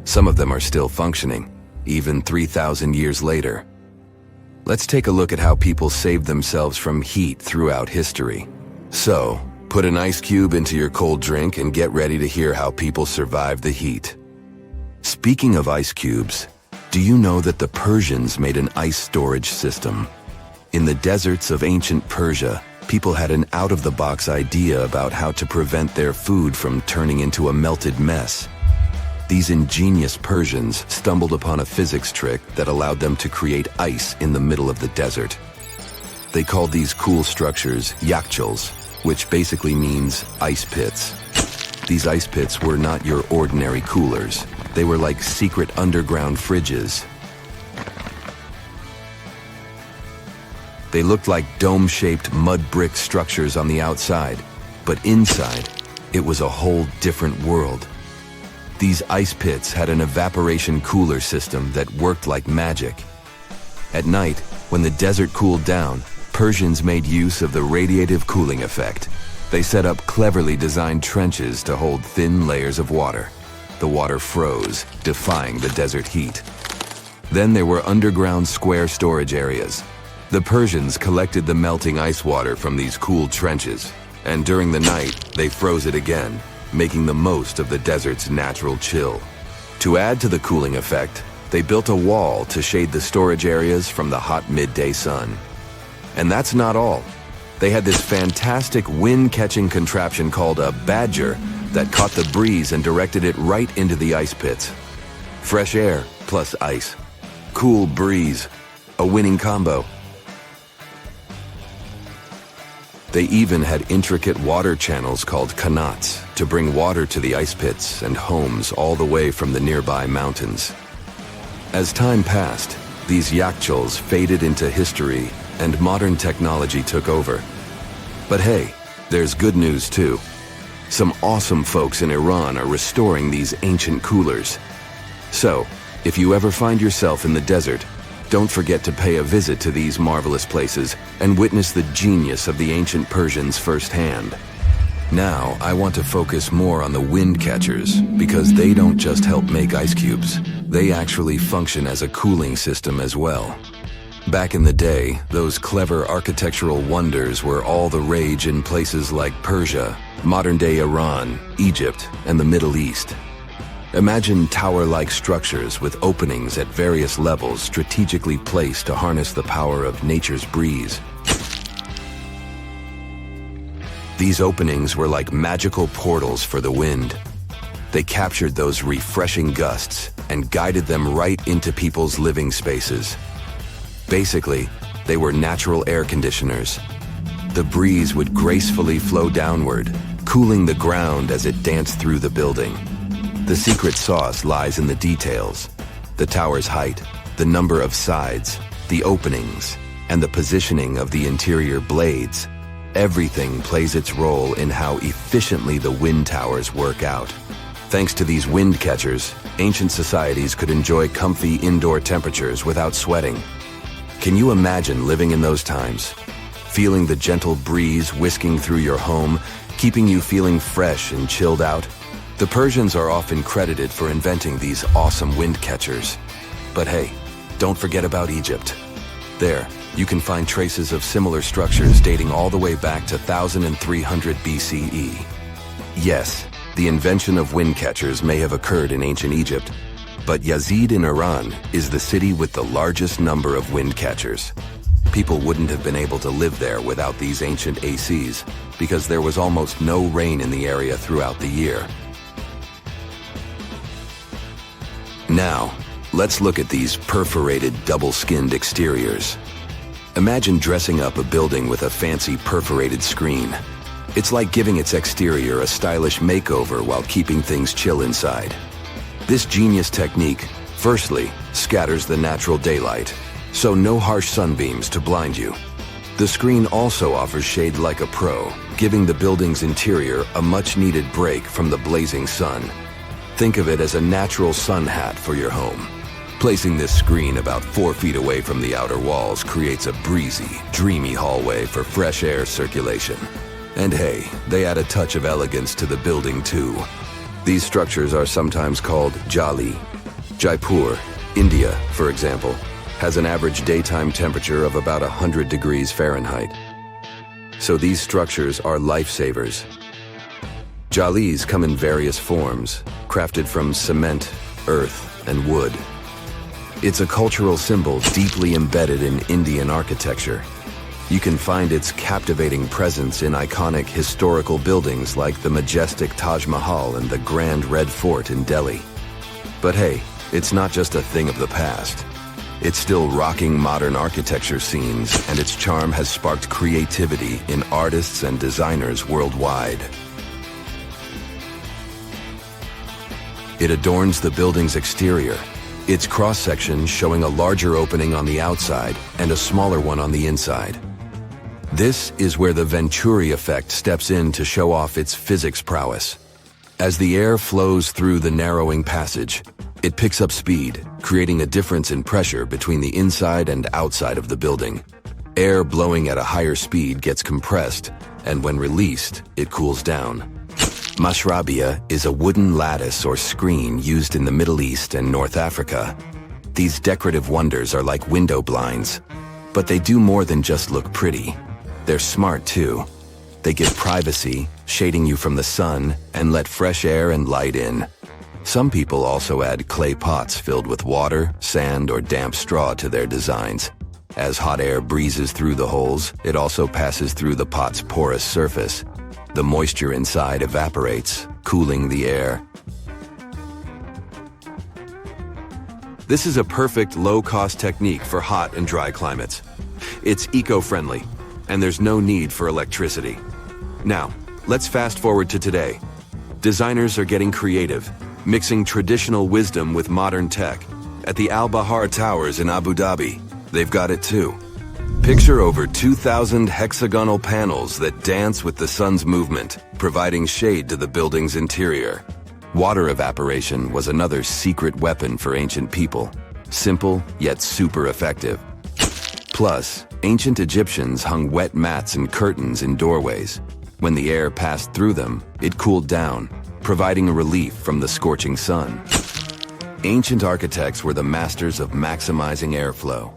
Speaker 3: Some of them are still functioning, even 3,000 years later. Let's take a look at how people saved themselves from heat throughout history. So, put an ice cube into your cold drink and get ready to hear how people survived the heat. Speaking of ice cubes, do you know that the Persians made an ice storage system? In the deserts of ancient Persia, people had an out-of-the-box idea about how to prevent their food from turning into a melted mess. These ingenious Persians stumbled upon a physics trick that allowed them to create ice in the middle of the desert. They called these cool structures yakhchals, which basically means ice pits. These ice pits were not your ordinary coolers. They were like secret underground fridges. They looked like dome-shaped mud brick structures on the outside, but inside, it was a whole different world. These ice pits had an evaporation cooler system that worked like magic. At night, when the desert cooled down, Persians made use of the radiative cooling effect. They set up cleverly designed trenches to hold thin layers of water. The water froze, defying the desert heat. Then there were underground square storage areas. The Persians collected the melting ice water from these cool trenches, and during the night, they froze it again, making the most of the desert's natural chill. To add to the cooling effect, they built a wall to shade the storage areas from the hot midday sun. And that's not all. They had this fantastic wind-catching contraption called a badger that caught the breeze and directed it right into the ice pits. Fresh air plus ice. Cool breeze. A winning combo. They even had intricate water channels called qanats to bring water to the ice pits and homes all the way from the nearby mountains. As time passed, these yakhchals faded into history and modern technology took over. But hey, there's good news too. Some awesome folks in Iran are restoring these ancient coolers. So, if you ever find yourself in the desert, don't forget to pay a visit to these marvelous places and witness the genius of the ancient Persians firsthand. Now, I want to focus more on the wind catchers because they don't just help make ice cubes. They actually function as a cooling system as well. Back in the day, those clever architectural wonders were all the rage in places like Persia, modern-day Iran, Egypt, and the Middle East. Imagine tower-like structures with openings at various levels strategically placed to harness the power of nature's breeze. These openings were like magical portals for the wind. They captured those refreshing gusts and guided them right into people's living spaces. Basically, they were natural air conditioners. The breeze would gracefully flow downward, cooling the ground as it danced through the building. The secret sauce lies in the details. The tower's height, the number of sides, the openings, and the positioning of the interior blades. Everything plays its role in how efficiently the wind towers work out. Thanks to these wind catchers, ancient societies could enjoy comfy indoor temperatures without sweating. Can you imagine living in those times? Feeling the gentle breeze whisking through your home, keeping you feeling fresh and chilled out? The Persians are often credited for inventing these awesome wind catchers. But hey, don't forget about Egypt. There, you can find traces of similar structures dating all the way back to 1300 BCE. Yes, the invention of wind catchers may have occurred in ancient Egypt, but Yazid in Iran is the city with the largest number of wind catchers. People wouldn't have been able to live there without these ancient ACs because there was almost no rain in the area throughout the year. Now, Let's look at these perforated, double-skinned exteriors. Imagine dressing up a building with a fancy perforated screen. It's like giving its exterior a stylish makeover while keeping things chill inside. This genius technique, firstly, scatters the natural daylight, so no harsh sunbeams to blind you. The screen also offers shade like a pro, giving the building's interior a much-needed break from the blazing sun. Think of it as a natural sun hat for your home. Placing this screen about 4 feet away from the outer walls creates a breezy, dreamy hallway for fresh air circulation. And hey, they add a touch of elegance to the building too. These structures are sometimes called jali. Jaipur, India, for example, has an average daytime temperature of about 100 degrees Fahrenheit. So these structures are lifesavers. Jalis come in various forms, crafted from cement, earth, and wood. It's a cultural symbol deeply embedded in Indian architecture. You can find its captivating presence in iconic historical buildings like the majestic Taj Mahal and the Grand Red Fort in Delhi. But hey, it's not just a thing of the past. It's still rocking modern architecture scenes, and its charm has sparked creativity in artists and designers worldwide. It adorns the building's exterior, its cross-section showing a larger opening on the outside and a smaller one on the inside. This is where the Venturi effect steps in to show off its physics prowess. As the air flows through the narrowing passage, it picks up speed, creating a difference in pressure between the inside and outside of the building. Air blowing at a higher speed gets compressed, and when released, it cools down. Mashrabia is a wooden lattice or screen used in the Middle East and North Africa. These decorative wonders are like window blinds, but they do more than just look pretty. They're smart too. They give privacy, shading you from the sun, and let fresh air and light in. Some people also add clay pots filled with water, sand, or damp straw to their designs. As hot air breezes through the holes, it also passes through the pot's porous surface. The moisture inside evaporates, cooling the air. This is a perfect low-cost technique for hot and dry climates. It's eco-friendly, and there's no need for electricity. Now, let's fast forward to today. Designers are getting creative, mixing traditional wisdom with modern tech. At the Al Bahar Towers in Abu Dhabi, they've got it too. Picture over 2,000 hexagonal panels that dance with the sun's movement, providing shade to the building's interior. Water evaporation was another secret weapon for ancient people. Simple, yet super effective. Plus, ancient Egyptians hung wet mats and curtains in doorways. When the air passed through them, it cooled down, providing a relief from the scorching sun. Ancient architects were the masters of maximizing airflow.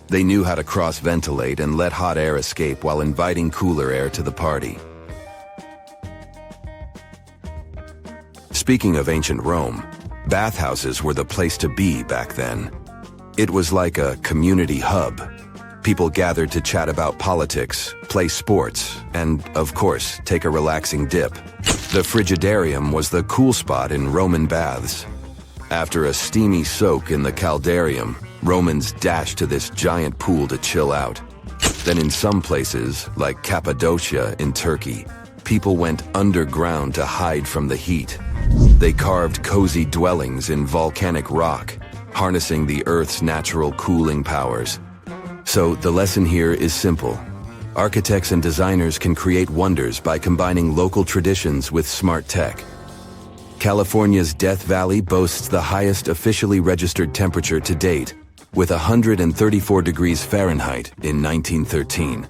Speaker 3: They knew how to cross-ventilate and let hot air escape while inviting cooler air to the party. Speaking of ancient Rome, bathhouses were the place to be back then. It was like a community hub. People gathered to chat about politics, play sports, and, of course, take a relaxing dip. The Frigidarium was the cool spot in Roman baths. After a steamy soak in the Caldarium, Romans dashed to this giant pool to chill out. Then in some places, like Cappadocia in Turkey, people went underground to hide from the heat. They carved cozy dwellings in volcanic rock, harnessing the Earth's natural cooling powers. So the lesson here is simple. Architects and designers can create wonders by combining local traditions with smart tech. California's Death Valley boasts the highest officially registered temperature to date, with 134 degrees Fahrenheit in 1913.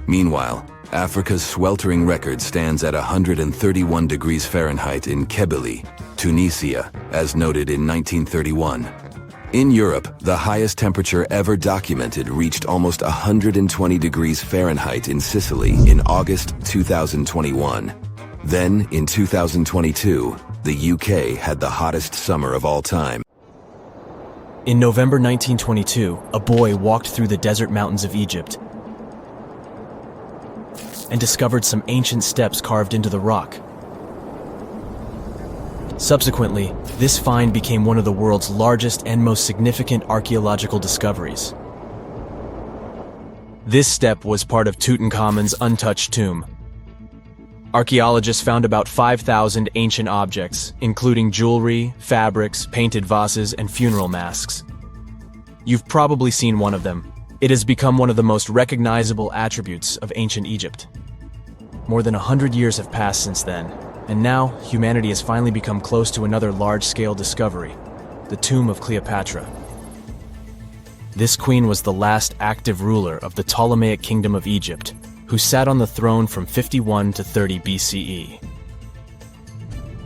Speaker 3: Meanwhile, Africa's sweltering record stands at 131 degrees Fahrenheit in Kebili, Tunisia, as noted in 1931. In Europe, the highest temperature ever documented reached almost 120 degrees Fahrenheit in Sicily in August 2021. Then, in 2022, the UK had the hottest summer of all time.
Speaker 4: In November 1922, a boy walked through the desert mountains of Egypt and discovered some ancient steps carved into the rock. Subsequently, this find became one of the world's largest and most significant archaeological discoveries. This step was part of Tutankhamun's untouched tomb. Archaeologists found about 5,000 ancient objects, including jewelry, fabrics, painted vases, and funeral masks. You've probably seen one of them. It has become one of the most recognizable attributes of ancient Egypt. More than 100 years have passed since then, and now humanity has finally become close to another large-scale discovery, the tomb of Cleopatra. This queen was the last active ruler of the Ptolemaic Kingdom of Egypt, who sat on the throne from 51 to 30 BCE.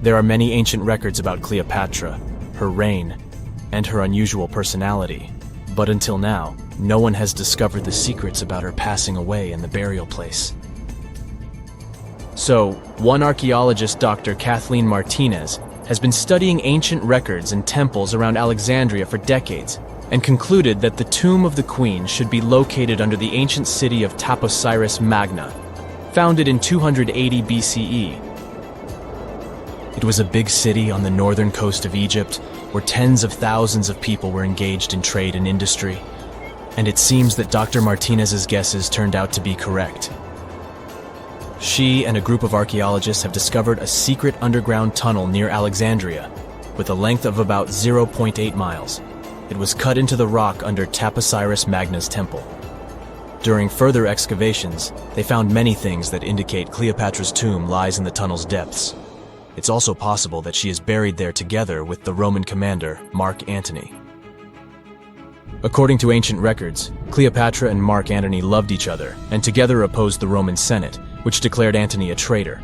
Speaker 4: There are many ancient records about Cleopatra, her reign, and her unusual personality, but until now, no one has discovered the secrets about her passing away in the burial place. So, one archaeologist, Dr. Kathleen Martinez, has been studying ancient records and temples around Alexandria for decades, and concluded that the tomb of the queen should be located under the ancient city of Taposiris Magna, founded in 280 BCE. It was a big city on the northern coast of Egypt, where tens of thousands of people were engaged in trade and industry, and it seems that Dr. Martinez's guesses turned out to be correct. She and a group of archaeologists have discovered a secret underground tunnel near Alexandria, with a length of about 0.8 miles. It was cut into the rock under Taposiris Magna's temple. During further excavations, they found many things that indicate Cleopatra's tomb lies in the tunnel's depths. It's also possible that she is buried there together with the Roman commander, Mark Antony. According to ancient records, Cleopatra and Mark Antony loved each other and together opposed the Roman Senate, which declared Antony a traitor.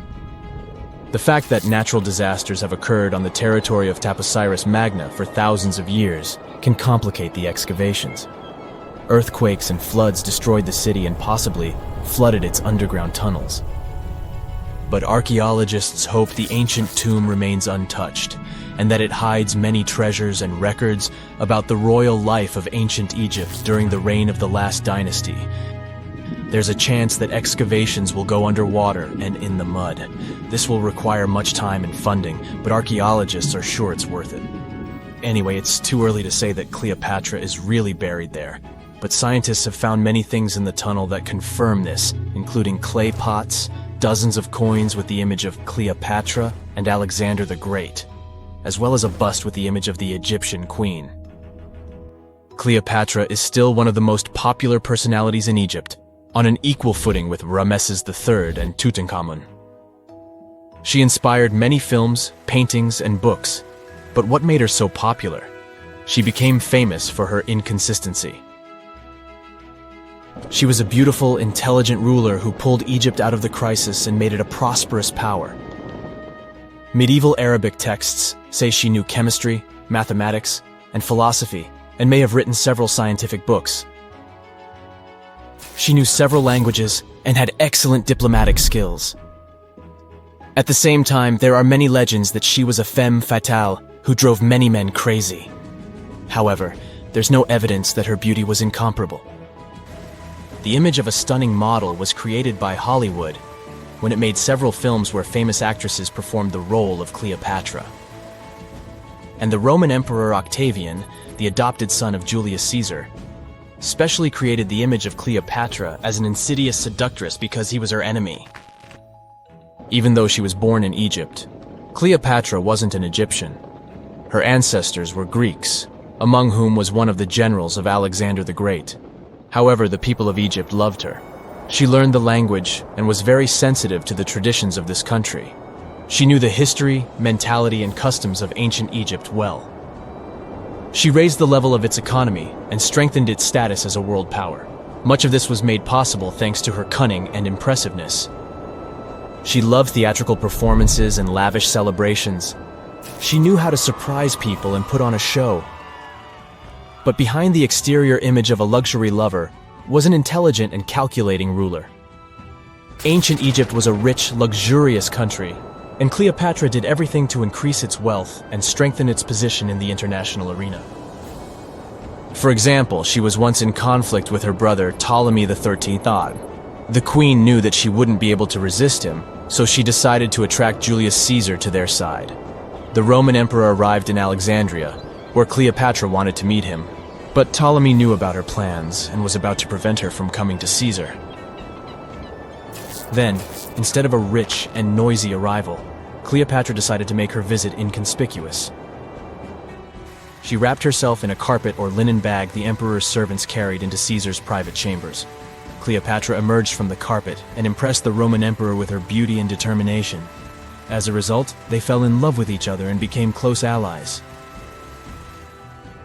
Speaker 4: The fact that natural disasters have occurred on the territory of Taposiris Magna for thousands of years can complicate the excavations. Earthquakes and floods destroyed the city and possibly flooded its underground tunnels. But archaeologists hope the ancient tomb remains untouched, and that it hides many treasures and records about the royal life of ancient Egypt during the reign of the last dynasty. There's a chance that excavations will go underwater and in the mud. This will require much time and funding, but archaeologists are sure it's worth it. Anyway, it's too early to say that Cleopatra is really buried there, but scientists have found many things in the tunnel that confirm this, including clay pots, dozens of coins with the image of Cleopatra and Alexander the Great, as well as a bust with the image of the Egyptian queen. Cleopatra is still one of the most popular personalities in Egypt, on an equal footing with Ramesses III and Tutankhamun. She inspired many films, paintings, and books, but what made her so popular? She became famous for her inconsistency. She was a beautiful, intelligent ruler who pulled Egypt out of the crisis and made it a prosperous power. Medieval Arabic texts say she knew chemistry, mathematics, and philosophy, and may have written several scientific books. She knew several languages and had excellent diplomatic skills. At the same time, there are many legends that she was a femme fatale who drove many men crazy. However, there's no evidence that her beauty was incomparable. The image of a stunning model was created by Hollywood when it made several films where famous actresses performed the role of Cleopatra. And the Roman Emperor Octavian, the adopted son of Julius Caesar, specially created the image of Cleopatra as an insidious seductress because he was her enemy. Even though she was born in Egypt, Cleopatra wasn't an Egyptian. Her ancestors were Greeks, among whom was one of the generals of Alexander the Great. However, the people of Egypt loved her. She learned the language and was very sensitive to the traditions of this country. She knew the history, mentality, and customs of ancient Egypt well. She raised the level of its economy and strengthened its status as a world power. Much of this was made possible thanks to her cunning and impressiveness. She loved theatrical performances and lavish celebrations. She knew how to surprise people and put on a show. But behind the exterior image of a luxury lover was an intelligent and calculating ruler. Ancient Egypt was a rich, luxurious country, and Cleopatra did everything to increase its wealth and strengthen its position in the international arena. For example, she was once in conflict with her brother Ptolemy XIII Odd. The queen knew that she wouldn't be able to resist him, so she decided to attract Julius Caesar to their side. the Roman emperor arrived in Alexandria, where Cleopatra wanted to meet him. But Ptolemy knew about her plans and was about to prevent her from coming to Caesar. Then, instead of a rich and noisy arrival, Cleopatra decided to make her visit inconspicuous. She wrapped herself in a carpet or linen bag the emperor's servants carried into Caesar's private chambers. Cleopatra emerged from the carpet and impressed the Roman emperor with her beauty and determination. As a result, they fell in love with each other and became close allies.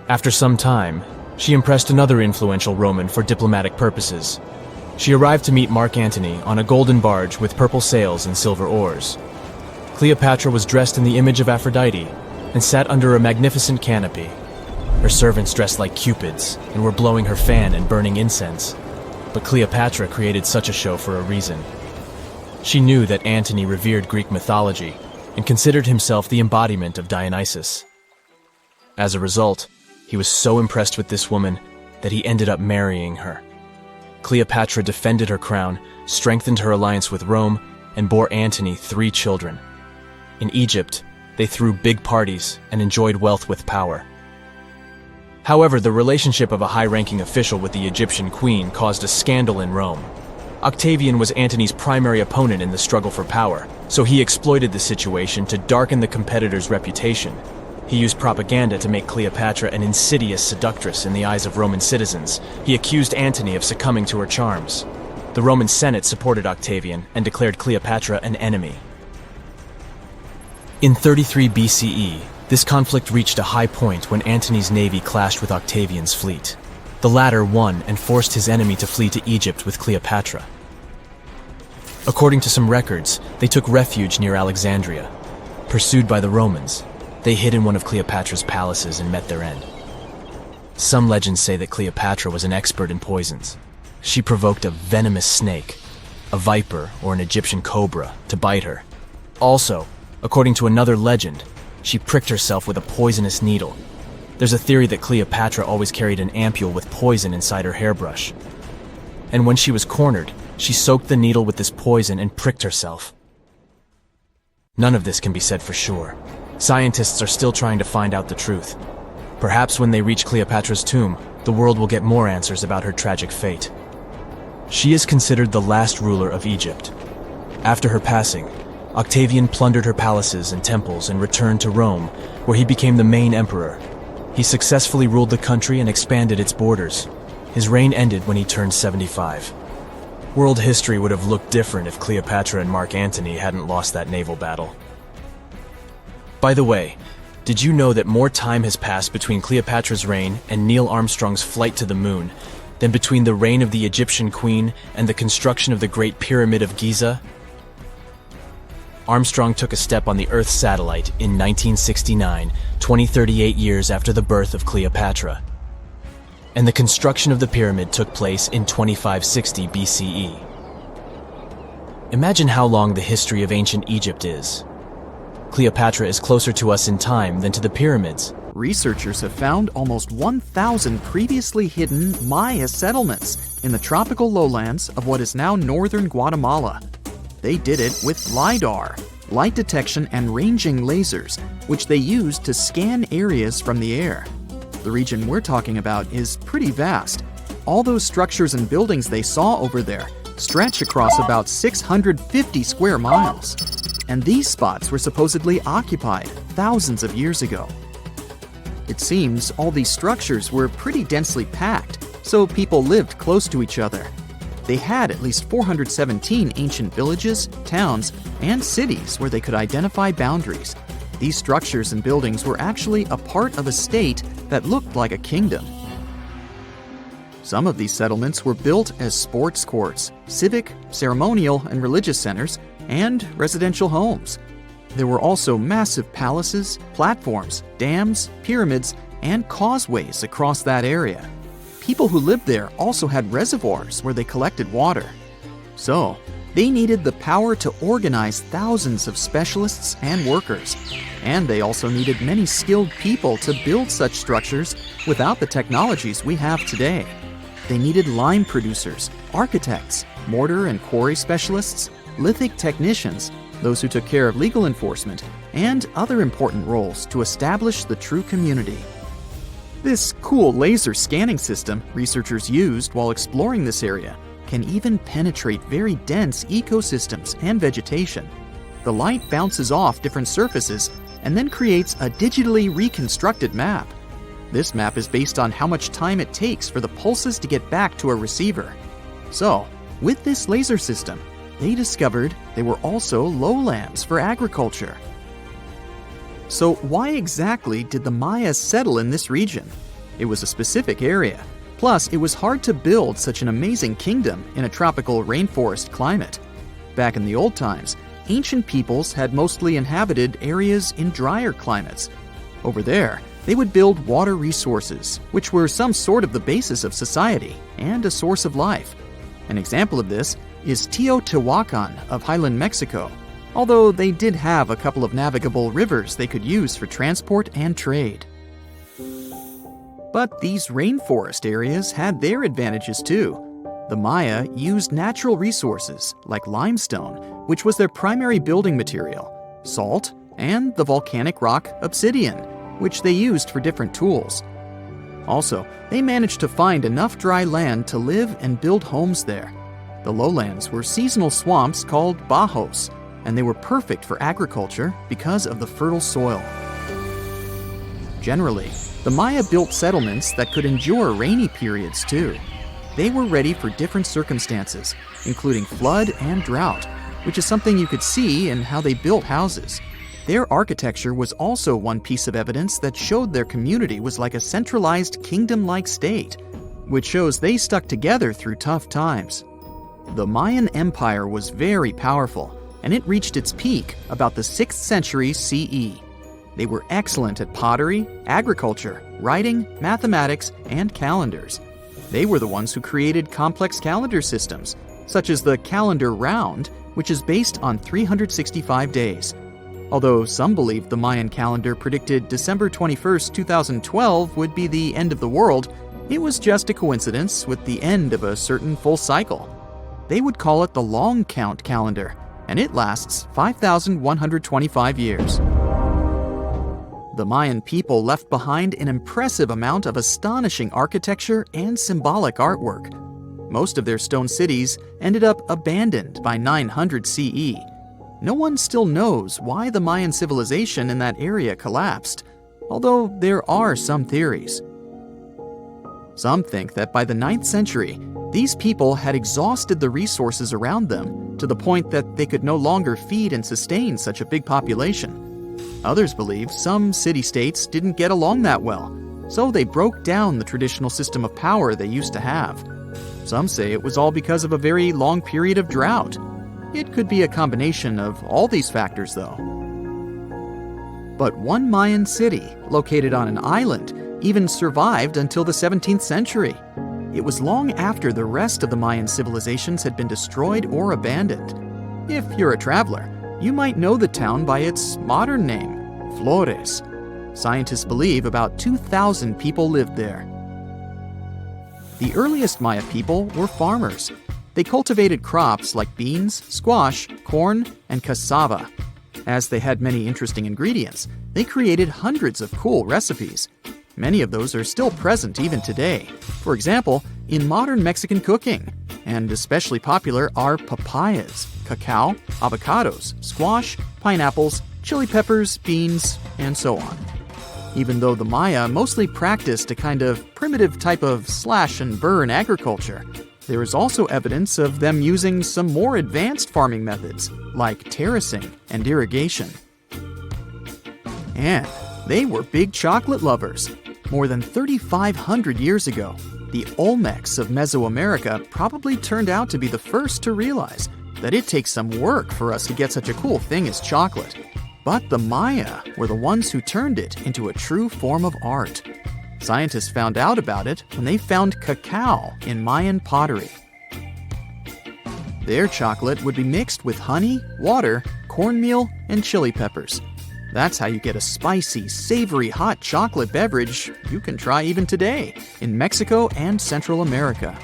Speaker 4: After some time, she impressed another influential Roman for diplomatic purposes. She arrived to meet Mark Antony on a golden barge with purple sails and silver oars. Cleopatra was dressed in the image of Aphrodite and sat under a magnificent canopy. Her servants dressed like cupids and were blowing her fan and burning incense. But Cleopatra created such a show for a reason. She knew that Antony revered Greek mythology and considered himself the embodiment of Dionysus. As a result, he was so impressed with this woman that he ended up marrying her. Cleopatra defended her crown, strengthened her alliance with Rome, and bore Antony 3 children. In Egypt, they threw big parties and enjoyed wealth with power. However, the relationship of a high-ranking official with the Egyptian queen caused a scandal in Rome. Octavian was Antony's primary opponent in the struggle for power, so he exploited the situation to darken the competitor's reputation. He used propaganda to make Cleopatra an insidious seductress in the eyes of Roman citizens. He accused Antony of succumbing to her charms. The Roman Senate supported Octavian and declared Cleopatra an enemy. In 33 BCE, this conflict reached a high point when Antony's navy clashed with Octavian's fleet. The latter won and forced his enemy to flee to Egypt with Cleopatra. According to some records, they took refuge near Alexandria. Pursued by the Romans, they hid in one of Cleopatra's palaces and met their end. Some legends say that Cleopatra was an expert in poisons. She provoked a venomous snake, a viper or an Egyptian cobra, to bite her. Also, according to another legend, she pricked herself with a poisonous needle. There's a theory that Cleopatra always carried an ampule with poison inside her hairbrush. And when she was cornered, she soaked the needle with this poison and pricked herself. None of this can be said for sure. Scientists are still trying to find out the truth. Perhaps when they reach Cleopatra's tomb, the world will get more answers about her tragic fate. She is considered the last ruler of Egypt. After her passing, Octavian plundered her palaces and temples and returned to Rome, where he became the main emperor. He successfully ruled the country and expanded its borders. His reign ended when he turned 75. World history would have looked different if Cleopatra and Mark Antony hadn't lost that naval battle. By the way, did you know that more time has passed between Cleopatra's reign and Neil Armstrong's flight to the moon than between the reign of the Egyptian queen and the construction of the Great Pyramid of Giza? Armstrong took a step on the Earth satellite in 1969, 38 years after the birth of Cleopatra. And the construction of the pyramid took place in 2560 BCE. Imagine how long the history of ancient Egypt is. Cleopatra is closer to us in time than to the pyramids.
Speaker 5: Researchers have found almost 1,000 previously hidden Maya settlements in the tropical lowlands of what is now northern Guatemala. They did it with LiDAR, light detection and ranging lasers, which they used to scan areas from the air. The region we're talking about is pretty vast. All those structures and buildings they saw over there stretch across about 650 square miles. And these spots were supposedly occupied thousands of years ago. It seems all these structures were pretty densely packed, so people lived close to each other. They had at least 417 ancient villages, towns, and cities where they could identify boundaries. These structures and buildings were actually a part of a state that looked like a kingdom. Some of these settlements were built as sports courts, civic, ceremonial, and religious centers, and residential homes. There were also massive palaces, platforms, dams, pyramids, and causeways across that area. People who lived there also had reservoirs where they collected water. So, they needed the power to organize thousands of specialists and workers. And they also needed many skilled people to build such structures without the technologies we have today. They needed lime producers, architects, mortar and quarry specialists, lithic technicians, those who took care of legal enforcement, and other important roles to establish the true community. This cool laser scanning system researchers used while exploring this area can even penetrate very dense ecosystems and vegetation. The light bounces off different surfaces and then creates a digitally reconstructed map. This map is based on how much time it takes for the pulses to get back to a receiver. So, with this laser system, they discovered they were also lowlands for agriculture. So why exactly did the Maya settle in this region? It was a specific area. Plus, it was hard to build such an amazing kingdom in a tropical rainforest climate. Back in the old times, ancient peoples had mostly inhabited areas in drier climates. Over there, they would build water resources, which were some sort of the basis of society and a source of life. An example of this is Teotihuacan of Highland Mexico, although they did have a couple of navigable rivers they could use for transport and trade. But these rainforest areas had their advantages too. The Maya used natural resources like limestone, which was their primary building material, salt, and the volcanic rock obsidian, which they used for different tools. Also, they managed to find enough dry land to live and build homes there. The lowlands were seasonal swamps called bajos, and they were perfect for agriculture because of the fertile soil. Generally, the Maya built settlements that could endure rainy periods too. They were ready for different circumstances, including flood and drought, which is something you could see in how they built houses. Their architecture was also one piece of evidence that showed their community was like a centralized kingdom-like state, which shows they stuck together through tough times. The Mayan Empire was very powerful, and it reached its peak about the 6th century CE. They were excellent at pottery, agriculture, writing, mathematics, and calendars. They were the ones who created complex calendar systems, such as the calendar round, which is based on 365 days. Although some believe the Mayan calendar predicted December 21st, 2012 would be the end of the world, it was just a coincidence with the end of a certain full cycle. They would call it the long count calendar, and it lasts 5,125 years. The Mayan people left behind an impressive amount of astonishing architecture and symbolic artwork. Most of their stone cities ended up abandoned by 900 CE. No one still knows why the Mayan civilization in that area collapsed, although there are some theories. Some think that by the 9th century, these people had exhausted the resources around them to the point that they could no longer feed and sustain such a big population. Others believe some city-states didn't get along that well, so they broke down the traditional system of power they used to have. Some say it was all because of a very long period of drought. It could be a combination of all these factors, though. But one Mayan city, located on an island, even survived until the 17th century. It was long after the rest of the Mayan civilizations had been destroyed or abandoned. If you're a traveler, you might know the town by its modern name, Flores. Scientists believe about 2,000 people lived there. The earliest Maya people were farmers. They cultivated crops like beans, squash, corn, and cassava. As they had many interesting ingredients, they created hundreds of cool recipes. Many of those are still present even today. For example, in modern Mexican cooking. And especially popular are papayas, cacao, avocados, squash, pineapples, chili peppers, beans, and so on. Even though the Maya mostly practiced a kind of primitive type of slash-and-burn agriculture, there is also evidence of them using some more advanced farming methods, like terracing and irrigation. And they were big chocolate lovers. More than 3,500 years ago, the Olmecs of Mesoamerica probably turned out to be the first to realize that it takes some work for us to get such a cool thing as chocolate. But the Maya were the ones who turned it into a true form of art. Scientists found out about it when they found cacao in Mayan pottery. Their chocolate would be mixed with honey, water, cornmeal, and chili peppers. That's how you get a spicy, savory hot chocolate beverage you can try even today in Mexico and Central America.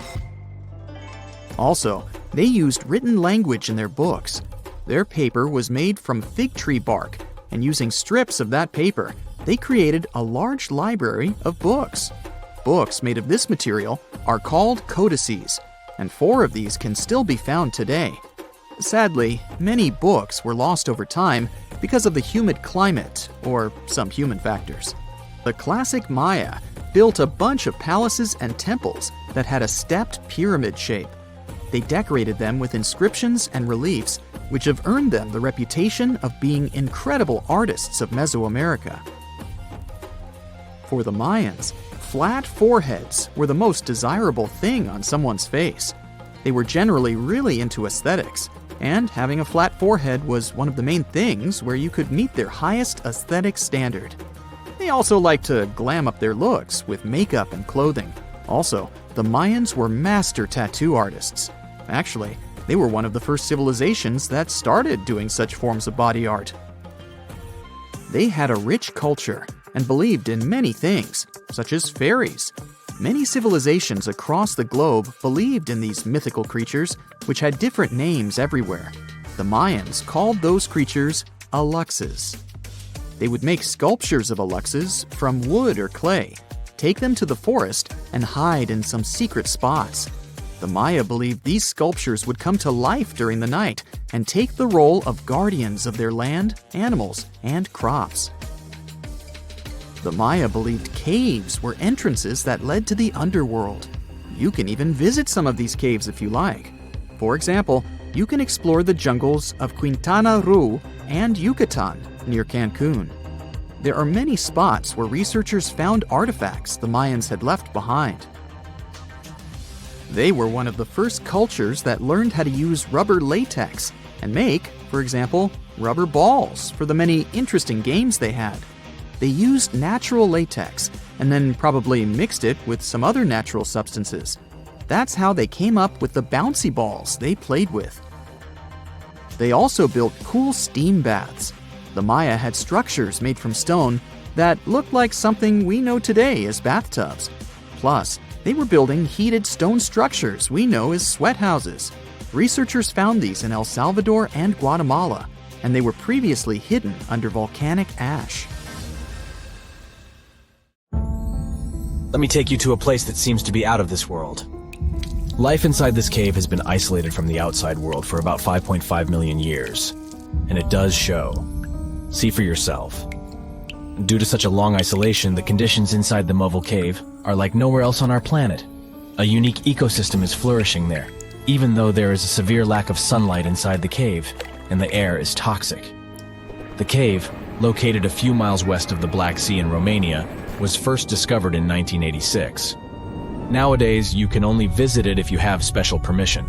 Speaker 5: Also, they used written language in their books. Their paper was made from fig tree bark, and using strips of that paper, they created a large library of books. Books made of this material are called codices, and 4 of these can still be found today. Sadly, many books were lost over time because of the humid climate or some human factors. The classic Maya built a bunch of palaces and temples that had a stepped pyramid shape. They decorated them with inscriptions and reliefs, which have earned them the reputation of being incredible artists of Mesoamerica. For the Mayans, flat foreheads were the most desirable thing on someone's face. They were generally really into aesthetics, and having a flat forehead was one of the main things where you could meet their highest aesthetic standard. They also liked to glam up their looks with makeup and clothing. Also, the Mayans were master tattoo artists. Actually, they were one of the first civilizations that started doing such forms of body art. They had a rich culture and believed in many things, such as fairies. Many civilizations across the globe believed in these mythical creatures, which had different names everywhere. The Mayans called those creatures aluxes. They would make sculptures of aluxes from wood or clay, take them to the forest, and hide in some secret spots. The Maya believed these sculptures would come to life during the night and take the role of guardians of their land, animals, and crops. The Maya believed caves were entrances that led to the underworld. You can even visit some of these caves if you like. For example, you can explore the jungles of Quintana Roo and Yucatan near Cancun. There are many spots where researchers found artifacts the Mayans had left behind. They were one of the first cultures that learned how to use rubber latex and make, for example, rubber balls for the many interesting games they had. They used natural latex and then probably mixed it with some other natural substances. That's how they came up with the bouncy balls they played with. They also built cool steam baths. The Maya had structures made from stone that looked like something we know today as bathtubs. Plus, they were building heated stone structures we know as sweat houses. Researchers found these in El Salvador and Guatemala, and they were previously hidden under volcanic ash.
Speaker 4: Let me take you to a place that seems to be out of this world. Life inside this cave has been isolated from the outside world for about 5.5 million years, and it does show. See for yourself. Due to such a long isolation, the conditions inside the Mobile Cave are like nowhere else on our planet. A unique ecosystem is flourishing there, even though there is a severe lack of sunlight inside the cave, and the air is toxic. The cave, located a few miles west of the Black Sea in Romania, was first discovered in 1986. Nowadays, you can only visit it if you have special permission.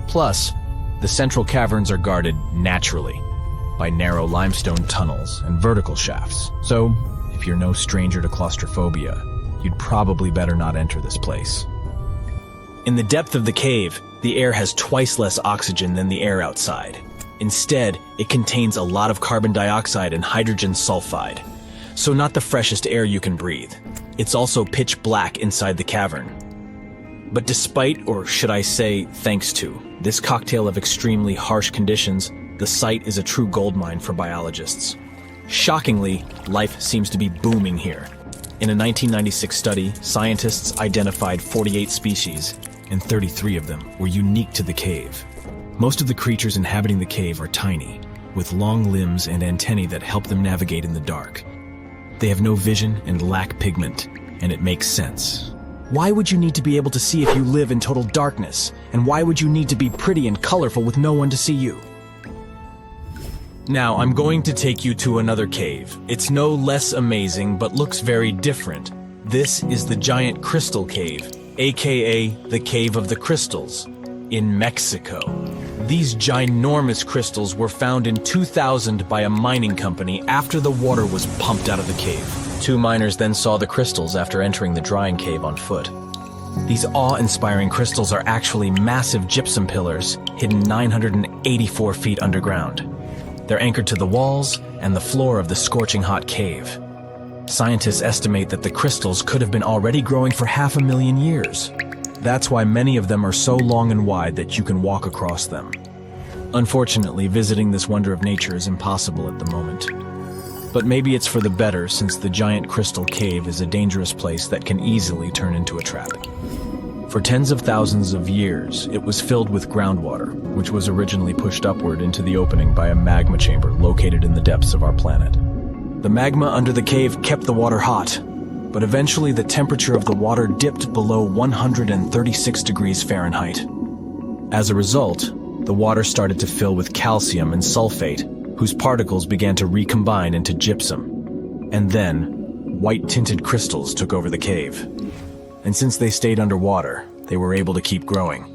Speaker 4: Plus, the central caverns are guarded naturally by narrow limestone tunnels and vertical shafts. So, if you're no stranger to claustrophobia, you'd probably better not enter this place. In the depth of the cave, the air has twice less oxygen than the air outside. Instead, it contains a lot of carbon dioxide and hydrogen sulfide. So not the freshest air you can breathe. It's also pitch black inside the cavern. But despite, or should I say, thanks to, this cocktail of extremely harsh conditions, the site is a true goldmine for biologists. Shockingly, life seems to be booming here. In a 1996 study, scientists identified 48 species, and 33 of them were unique to the cave. Most of the creatures inhabiting the cave are tiny, with long limbs and antennae that help them navigate in the dark. They have no vision and lack pigment, and it makes sense. Why would you need to be able to see if you live in total darkness? And why would you need to be pretty and colorful with no one to see you? Now, I'm going to take you to another cave. It's no less amazing, but looks very different. This is the Giant Crystal Cave, aka the Cave of the Crystals, in Mexico. These ginormous crystals were found in 2000 by a mining company after the water was pumped out of the cave. 2 miners then saw the crystals after entering the drying cave on foot. These awe-inspiring crystals are actually massive gypsum pillars hidden 984 feet underground. They're anchored to the walls and the floor of the scorching hot cave. Scientists estimate that the crystals could have been already growing for 500,000 years. That's why many of them are so long and wide that you can walk across them. Unfortunately, visiting this wonder of nature is impossible at the moment. But maybe it's for the better, since the giant crystal cave is a dangerous place that can easily turn into a trap. For tens of thousands of years, it was filled with groundwater, which was originally pushed upward into the opening by a magma chamber located in the depths of our planet. The magma under the cave kept the water hot, but eventually the temperature of the water dipped below 136 degrees Fahrenheit. As a result, the water started to fill with calcium and sulfate, whose particles began to recombine into gypsum. And then, white-tinted crystals took over the cave. And since they stayed underwater, they were able to keep growing.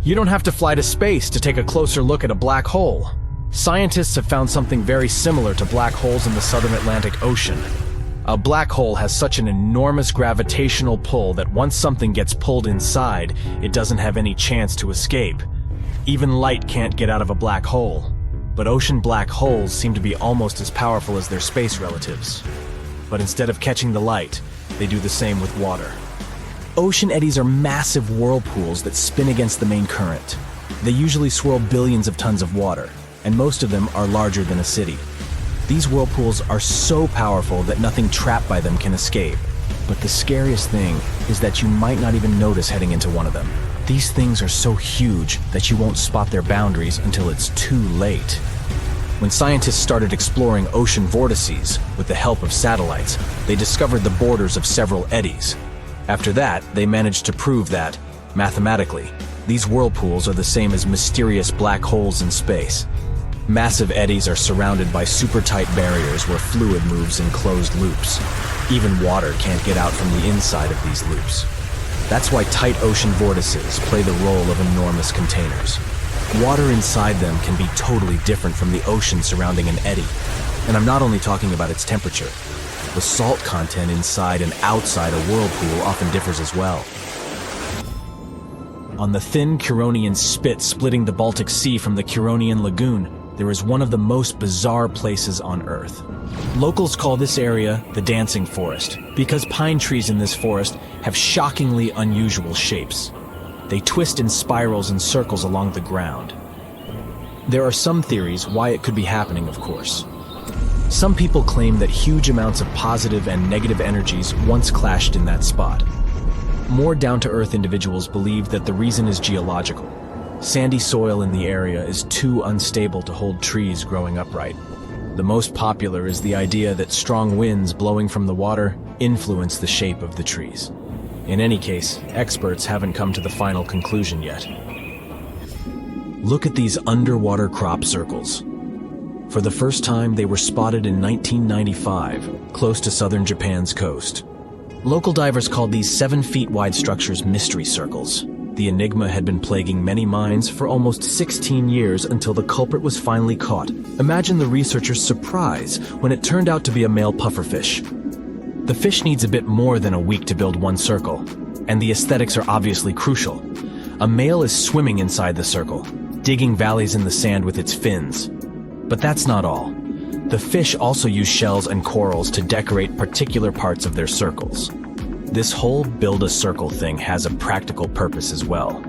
Speaker 4: You don't have to fly to space to take a closer look at a black hole. Scientists have found something very similar to black holes in the southern Atlantic Ocean. A black hole has such an enormous gravitational pull that once something gets pulled inside, it doesn't have any chance to escape. Even light can't get out of a black hole. But ocean black holes seem to be almost as powerful as their space relatives. But instead of catching the light, they do the same with water. Ocean eddies are massive whirlpools that spin against the main current. They usually swirl billions of tons of water, and most of them are larger than a city. These whirlpools are so powerful that nothing trapped by them can escape. But the scariest thing is that you might not even notice heading into one of them. These things are so huge that you won't spot their boundaries until it's too late. When scientists started exploring ocean vortices with the help of satellites, they discovered the borders of several eddies. After that, they managed to prove that, mathematically, these whirlpools are the same as mysterious black holes in space. Massive eddies are surrounded by super-tight barriers where fluid moves in closed loops. Even water can't get out from the inside of these loops. That's why tight ocean vortices play the role of enormous containers. Water inside them can be totally different from the ocean surrounding an eddy. And I'm not only talking about its temperature. The salt content inside and outside a whirlpool often differs as well. On the thin Curonian spit splitting the Baltic Sea from the Curonian Lagoon, there is one of the most bizarre places on Earth. Locals call this area the Dancing Forest because pine trees in this forest have shockingly unusual shapes. They twist in spirals and circles along the ground. There are some theories why it could be happening, of course. Some people claim that huge amounts of positive and negative energies once clashed in that spot. More down-to-earth individuals believe that the reason is geological. Sandy soil in the area is too unstable to hold trees growing upright. The most popular is the idea that strong winds blowing from the water influence the shape of the trees. In any case, experts haven't come to the final conclusion yet. Look at these underwater crop circles. For the first time, they were spotted in 1995, close to southern Japan's coast. Local divers called these 7-feet-wide structures mystery circles. The enigma had been plaguing many minds for almost 16 years until the culprit was finally caught. Imagine the researchers' surprise when it turned out to be a male pufferfish. The fish needs a bit more than a week to build one circle, and the aesthetics are obviously crucial. A male is swimming inside the circle, digging valleys in the sand with its fins. But that's not all. The fish also use shells and corals to decorate particular parts of their circles. This whole build-a-circle thing has a practical purpose as well.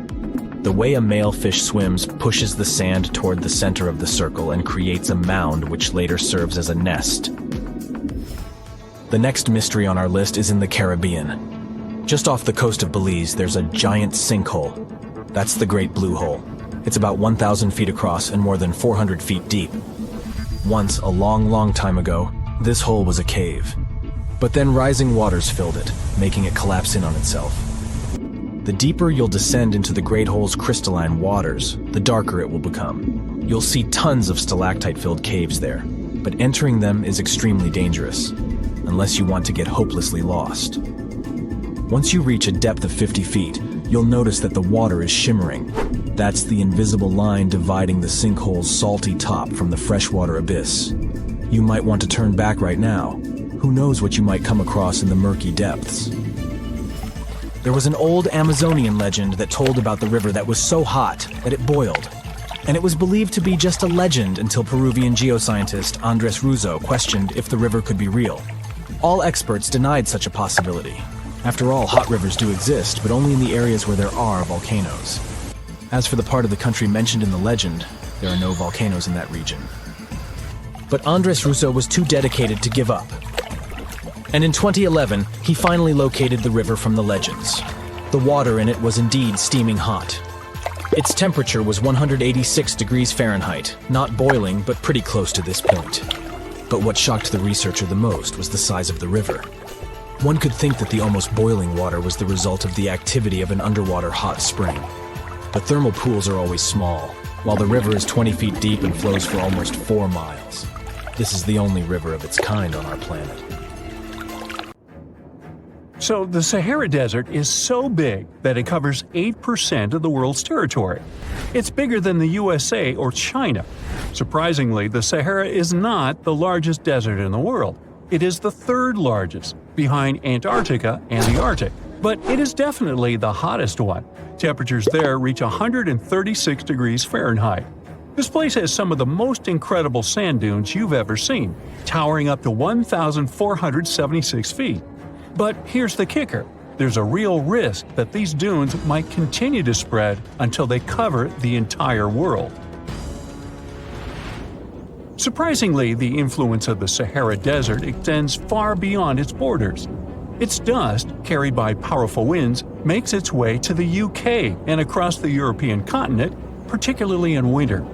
Speaker 4: The way a male fish swims pushes the sand toward the center of the circle and creates a mound which later serves as a nest. The next mystery on our list is in the Caribbean. Just off the coast of Belize, there's a giant sinkhole. That's the Great Blue Hole. It's about 1,000 feet across and more than 400 feet deep. Once, a long, long time ago, this hole was a cave. But then rising waters filled it, making it collapse in on itself. The deeper you'll descend into the Great Hole's crystalline waters, the darker it will become. You'll see tons of stalactite-filled caves there, but entering them is extremely dangerous, unless you want to get hopelessly lost. Once you reach a depth of 50 feet, you'll notice that the water is shimmering. That's the invisible line dividing the sinkhole's salty top from the freshwater abyss. You might want to turn back right now. Who knows what you might come across in the murky depths. There was an old Amazonian legend that told about the river that was so hot that it boiled. And it was believed to be just a legend until Peruvian geoscientist Andres Ruzo questioned if the river could be real. All experts denied such a possibility. After all, hot rivers do exist, but only in the areas where there are volcanoes. As for the part of the country mentioned in the legend, there are no volcanoes in that region. but Andres Russo was too dedicated to give up. And in 2011, he finally located the river from the legends. The water in it was indeed steaming hot. Its temperature was 186 degrees Fahrenheit, not boiling, but pretty close to this point. But what shocked the researcher the most was the size of the river. One could think that the almost boiling water was the result of the activity of an underwater hot spring. But thermal pools are always small, while the river is 20 feet deep and flows for almost 4 miles. This is the only river of its kind on our planet.
Speaker 2: So the Sahara Desert is so big that it covers 8% of the world's territory. It's bigger than the USA or China. Surprisingly, the Sahara is not the largest desert in the world. It is the third largest, behind Antarctica and the Arctic. But it is definitely the hottest one. Temperatures there reach 136 degrees Fahrenheit. This place has some of the most incredible sand dunes you've ever seen, towering up to 1,476 feet. But here's the kicker. There's a real risk that these dunes might continue to spread until they cover the entire world. Surprisingly, the influence of the Sahara Desert extends far beyond its borders. Its dust, carried by powerful winds, makes its way to the UK and across the European continent, particularly in winter.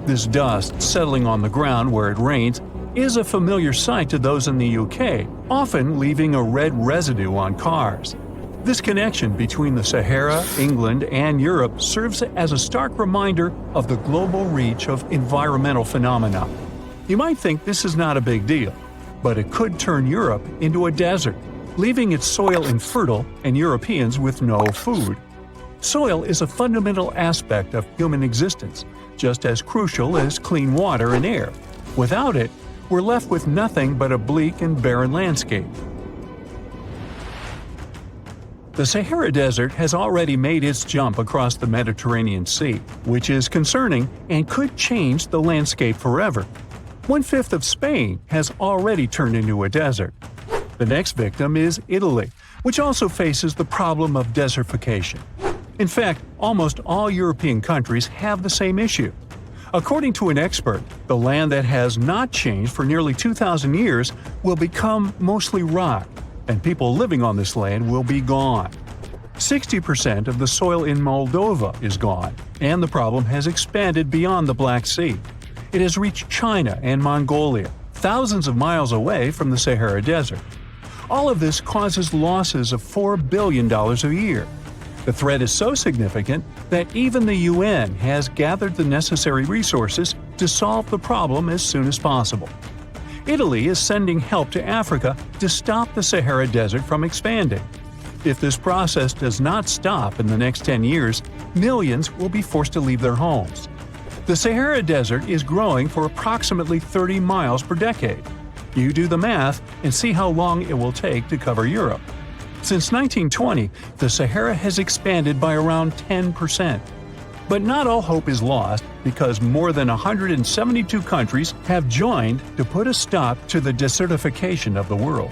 Speaker 2: This dust settling on the ground where it rains is a familiar sight to those in the UK, often leaving a red residue on cars. This connection between the Sahara, England, and Europe serves as a stark reminder of the global reach of environmental phenomena. You might think this is not a big deal, but it could turn Europe into a desert, leaving its soil infertile and Europeans with no food. Soil is a fundamental aspect of human existence, just as crucial as clean water and air. Without it, we're left with nothing but a bleak and barren landscape. The Sahara Desert has already made its jump across the Mediterranean Sea, which is concerning and could change the landscape forever. 1/5 of Spain has already turned into a desert. The next victim is Italy, which also faces the problem of desertification. In fact, almost all European countries have the same issue. According to an expert, the land that has not changed for nearly 2,000 years will become mostly rock, and people living on this land will be gone. 60% of the soil in Moldova is gone, and the problem has expanded beyond the Black Sea. It has reached China and Mongolia, thousands of miles away from the Sahara Desert. All of this causes losses of $4 billion a year. The threat is so significant that even the UN has gathered the necessary resources to solve the problem as soon as possible. Italy is sending help to Africa to stop the Sahara Desert from expanding. If this process does not stop in the next 10 years, millions will be forced to leave their homes. The Sahara Desert is growing for approximately 30 miles per decade. You do the math and see how long it will take to cover Europe. Since 1920, the Sahara has expanded by around 10%. But not all hope is lost because more than 172 countries have joined to put a stop to the desertification of the world.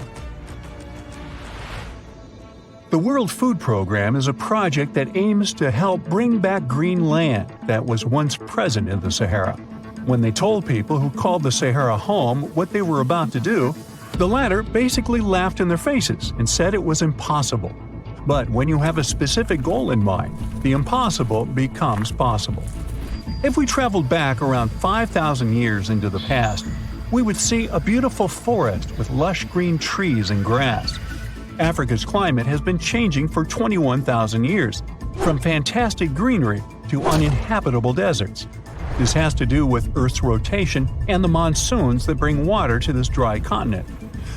Speaker 2: The World Food Program is a project that aims to help bring back green land that was once present in the Sahara. When they told people who called the Sahara home what they were about to do, the latter basically laughed in their faces and said it was impossible. But when you have a specific goal in mind, the impossible becomes possible. If we traveled back around 5,000 years into the past, we would see a beautiful forest with lush green trees and grass. Africa's climate has been changing for 21,000 years, from fantastic greenery to uninhabitable deserts. This has to do with Earth's rotation and the monsoons that bring water to this dry continent.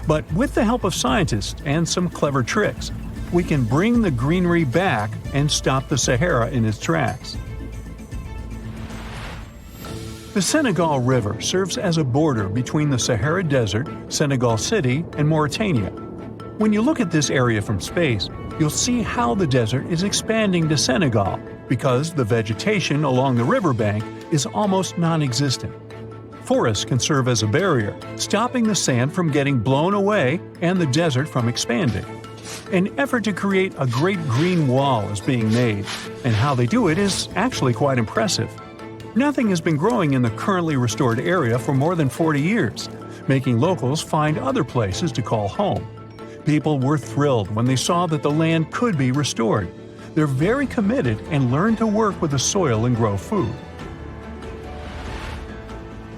Speaker 2: But with the help of scientists and some clever tricks, we can bring the greenery back and stop the Sahara in its tracks. The Senegal River serves as a border between the Sahara Desert, Senegal City, and Mauritania. When you look at this area from space, you'll see how the desert is expanding to Senegal because the vegetation along the riverbank is almost non-existent. Forests can serve as a barrier, stopping the sand from getting blown away and the desert from expanding. An effort to create a great green wall is being made, and how they do it is actually quite impressive. Nothing has been growing in the currently restored area for more than 40 years, making locals find other places to call home. People were thrilled when they saw that the land could be restored. They're very committed and learn to work with the soil and grow food.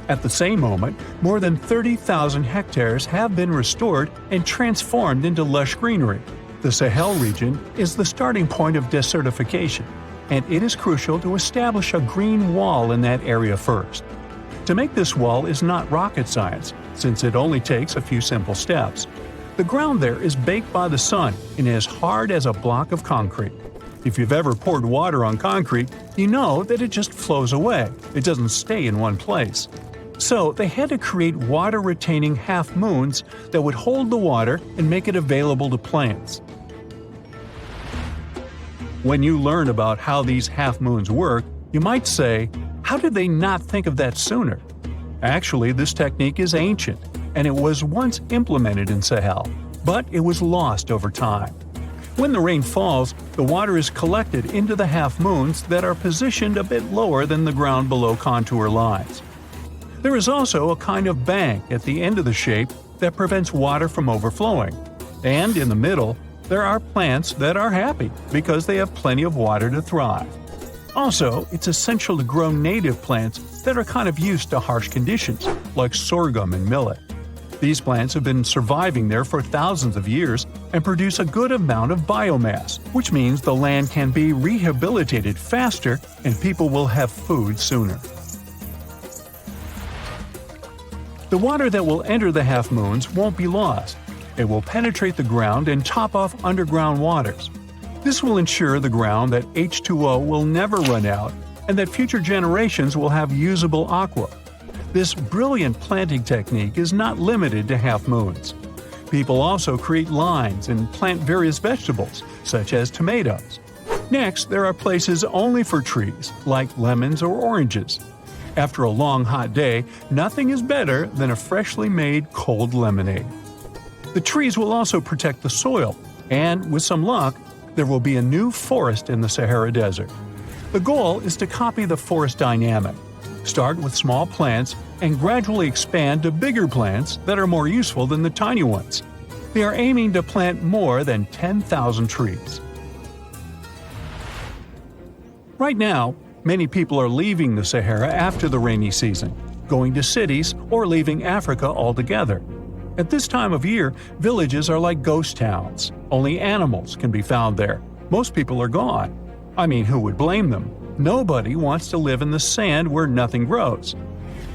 Speaker 2: At the same moment, more than 30,000 hectares have been restored and transformed into lush greenery. The Sahel region is the starting point of desertification, and it is crucial to establish a green wall in that area first. To make this wall is not rocket science, since it only takes a few simple steps. The ground there is baked by the sun and as hard as a block of concrete. If you've ever poured water on concrete, you know that it just flows away. It doesn't stay in one place. So they had to create water-retaining half-moons that would hold the water and make it available to plants. When you learn about how these half-moons work, you might say, how did they not think of that sooner? Actually, this technique is ancient, and it was once implemented in Sahel, but it was lost over time. When the rain falls, the water is collected into the half-moons that are positioned a bit lower than the ground below contour lines. There is also a kind of bank at the end of the shape that prevents water from overflowing. And in the middle, there are plants that are happy because they have plenty of water to thrive. Also, it's essential to grow native plants that are kind of used to harsh conditions, like sorghum and millet. These plants have been surviving there for thousands of years and produce a good amount of biomass, which means the land can be rehabilitated faster and people will have food sooner. The water that will enter the half-moons won't be lost. It will penetrate the ground and top off underground waters. This will ensure the ground that H2O will never run out and that future generations will have usable aqua. This brilliant planting technique is not limited to half-moons. People also create lines and plant various vegetables, such as tomatoes. Next, there are places only for trees, like lemons or oranges. After a long hot day, nothing is better than a freshly made cold lemonade. The trees will also protect the soil, and with some luck, there will be a new forest in the Sahara Desert. The goal is to copy the forest dynamic. Start with small plants and gradually expand to bigger plants that are more useful than the tiny ones. They are aiming to plant more than 10,000 trees. Right now, many people are leaving the Sahara after the rainy season, going to cities or leaving Africa altogether. At this time of year, villages are like ghost towns. Only animals can be found there. Most people are gone. I mean, who would blame them? Nobody wants to live in the sand where nothing grows.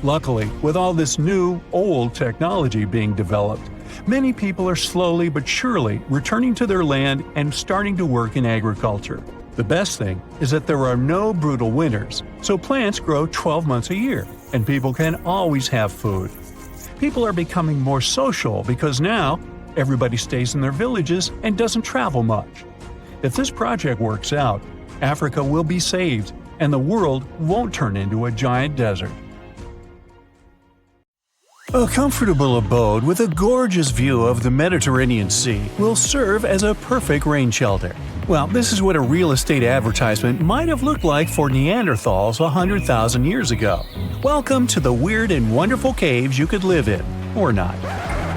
Speaker 2: Luckily, with all this new, old technology being developed, many people are slowly but surely returning to their land and starting to work in agriculture. The best thing is that there are no brutal winters, so plants grow 12 months a year, and people can always have food. People are becoming more social because now everybody stays in their villages and doesn't travel much. If this project works out, Africa will be saved, and the world won't turn into a giant desert. A comfortable abode with a gorgeous view of the Mediterranean Sea will serve as a perfect rain shelter. Well, this is what a real estate advertisement might have looked like for Neanderthals 100,000 years ago. Welcome to the weird and wonderful caves you could live in, or not.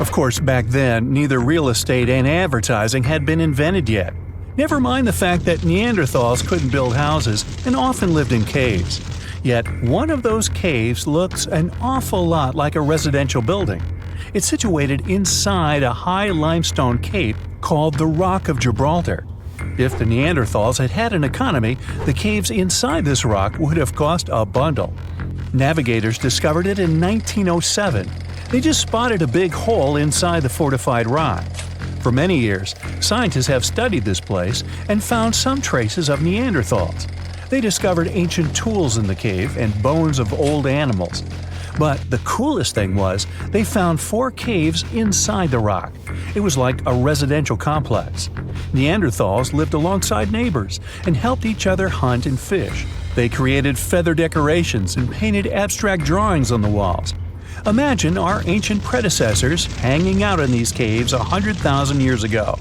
Speaker 2: Of course, back then, neither real estate and advertising had been invented yet. Never mind the fact that Neanderthals couldn't build houses and often lived in caves. Yet, one of those caves looks an awful lot like a residential building. It's situated inside a high limestone cape called the Rock of Gibraltar. If the Neanderthals had had an economy, the caves inside this rock would have cost a bundle. Navigators discovered it in 1907. They just spotted a big hole inside the fortified rock. For many years, scientists have studied this place and found some traces of Neanderthals. They discovered ancient tools in the cave and bones of old animals. But the coolest thing was, they found 4 caves inside the rock. It was like a residential complex. Neanderthals lived alongside neighbors and helped each other hunt and fish. They created feather decorations and painted abstract drawings on the walls. Imagine our ancient predecessors hanging out in these caves 100,000 years ago.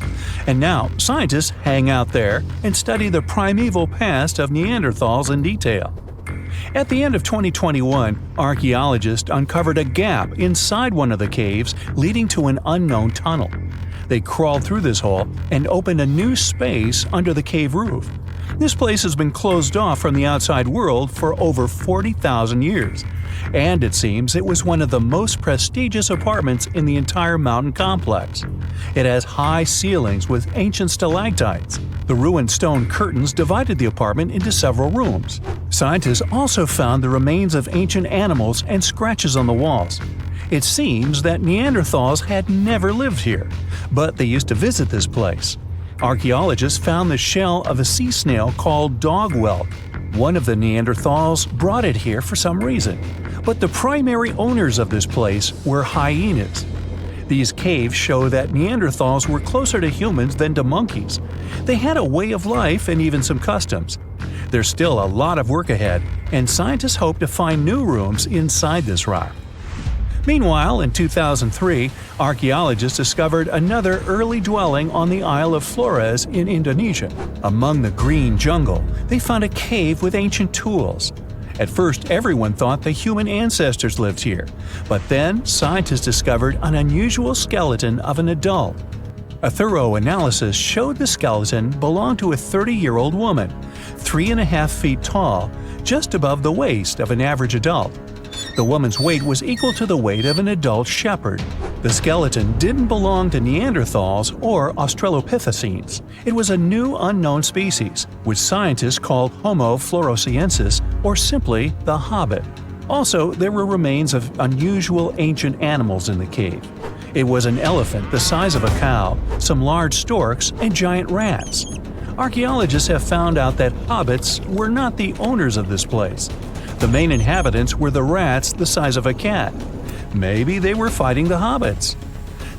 Speaker 2: And now, scientists hang out there and study the primeval past of Neanderthals in detail. At the end of 2021, archaeologists uncovered a gap inside one of the caves leading to an unknown tunnel. They crawled through this hole and opened a new space under the cave roof. This place has been closed off from the outside world for over 40,000 years, and it seems it was one of the most prestigious apartments in the entire mountain complex. It has high ceilings with ancient stalactites. The ruined stone curtains divided the apartment into several rooms. Scientists also found the remains of ancient animals and scratches on the walls. It seems that Neanderthals had never lived here, but they used to visit this place. Archaeologists found the shell of a sea snail called dog whelk. One of the Neanderthals brought it here for some reason, but the primary owners of this place were hyenas. These caves show that Neanderthals were closer to humans than to monkeys. They had a way of life and even some customs. There's still a lot of work ahead, and scientists hope to find new rooms inside this rock. Meanwhile, in 2003, archaeologists discovered another early dwelling on the Isle of Flores in Indonesia. Among the green jungle, they found a cave with ancient tools. At first, everyone thought the human ancestors lived here, but then scientists discovered an unusual skeleton of an adult. A thorough analysis showed the skeleton belonged to a 30-year-old woman, 3.5 feet tall, just above the waist of an average adult. The woman's weight was equal to the weight of an adult shepherd. The skeleton didn't belong to Neanderthals or Australopithecines. It was a new unknown species, which scientists called Homo floresiensis, or simply the Hobbit. Also, there were remains of unusual ancient animals in the cave. It was an elephant the size of a cow, some large storks, and giant rats. Archaeologists have found out that hobbits were not the owners of this place. The main inhabitants were the rats the size of a cat. Maybe they were fighting the hobbits.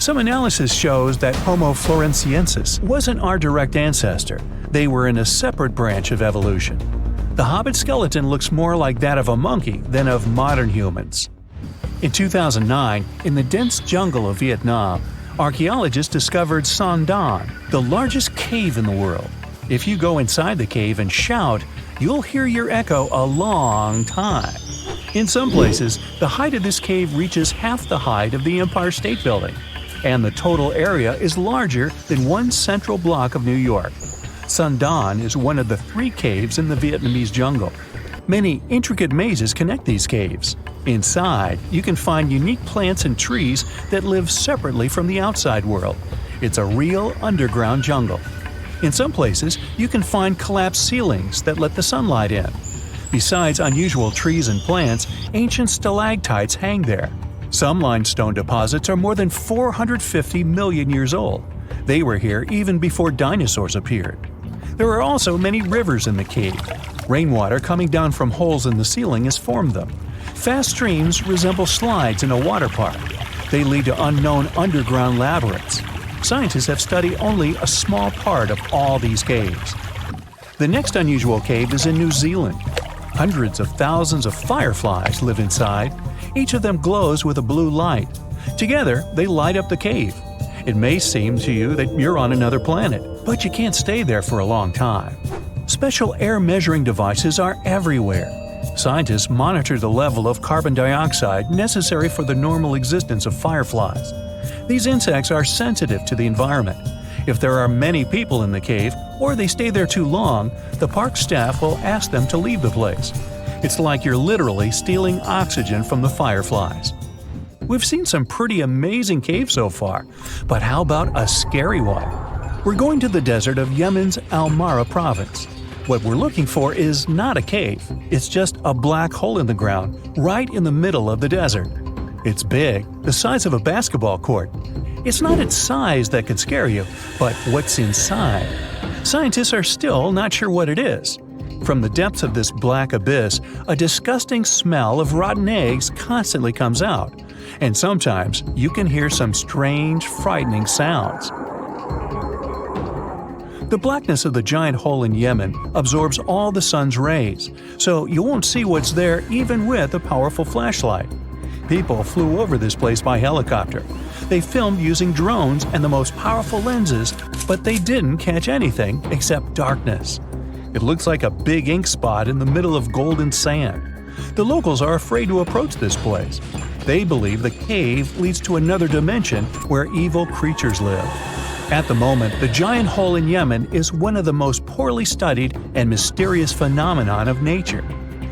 Speaker 2: Some analysis shows that Homo floresiensis wasn't our direct ancestor. They were in a separate branch of evolution. The hobbit skeleton looks more like that of a monkey than of modern humans. In 2009, in the dense jungle of Vietnam, archaeologists discovered Son Don, the largest cave in the world. If you go inside the cave and shout, you'll hear your echo a long time. In some places, the height of this cave reaches half the height of the Empire State Building, and the total area is larger than one central block of New York. Son Don is one of the 3 caves in the Vietnamese jungle. Many intricate mazes connect these caves. Inside, you can find unique plants and trees that live separately from the outside world. It's a real underground jungle. In some places, you can find collapsed ceilings that let the sunlight in. Besides unusual trees and plants, ancient stalactites hang there. Some limestone deposits are more than 450 million years old. They were here even before dinosaurs appeared. There are also many rivers in the cave. Rainwater coming down from holes in the ceiling has formed them. Fast streams resemble slides in a water park. They lead to unknown underground labyrinths. Scientists have studied only a small part of all these caves. The next unusual cave is in New Zealand. Hundreds of thousands of fireflies live inside. Each of them glows with a blue light. Together, they light up the cave. It may seem to you that you're on another planet, but you can't stay there for a long time. Special air measuring devices are everywhere. Scientists monitor the level of carbon dioxide necessary for the normal existence of fireflies. These insects are sensitive to the environment. If there are many people in the cave, or they stay there too long, the park staff will ask them to leave the place. It's like you're literally stealing oxygen from the fireflies. We've seen some pretty amazing caves so far, but how about a scary one? We're going to the desert of Yemen's Al Mara province. What we're looking for is not a cave, it's just a black hole in the ground, right in the middle of the desert. It's big, the size of a basketball court. It's not its size that could scare you, but what's inside. Scientists are still not sure what it is. From the depths of this black abyss, a disgusting smell of rotten eggs constantly comes out, and sometimes you can hear some strange, frightening sounds. The blackness of the giant hole in Yemen absorbs all the sun's rays, so you won't see what's there even with a powerful flashlight. People flew over this place by helicopter. They filmed using drones and the most powerful lenses, but they didn't catch anything except darkness. It looks like a big ink spot in the middle of golden sand. The locals are afraid to approach this place. They believe the cave leads to another dimension where evil creatures live. At the moment, the giant hole in Yemen is one of the most poorly studied and mysterious phenomenon of nature.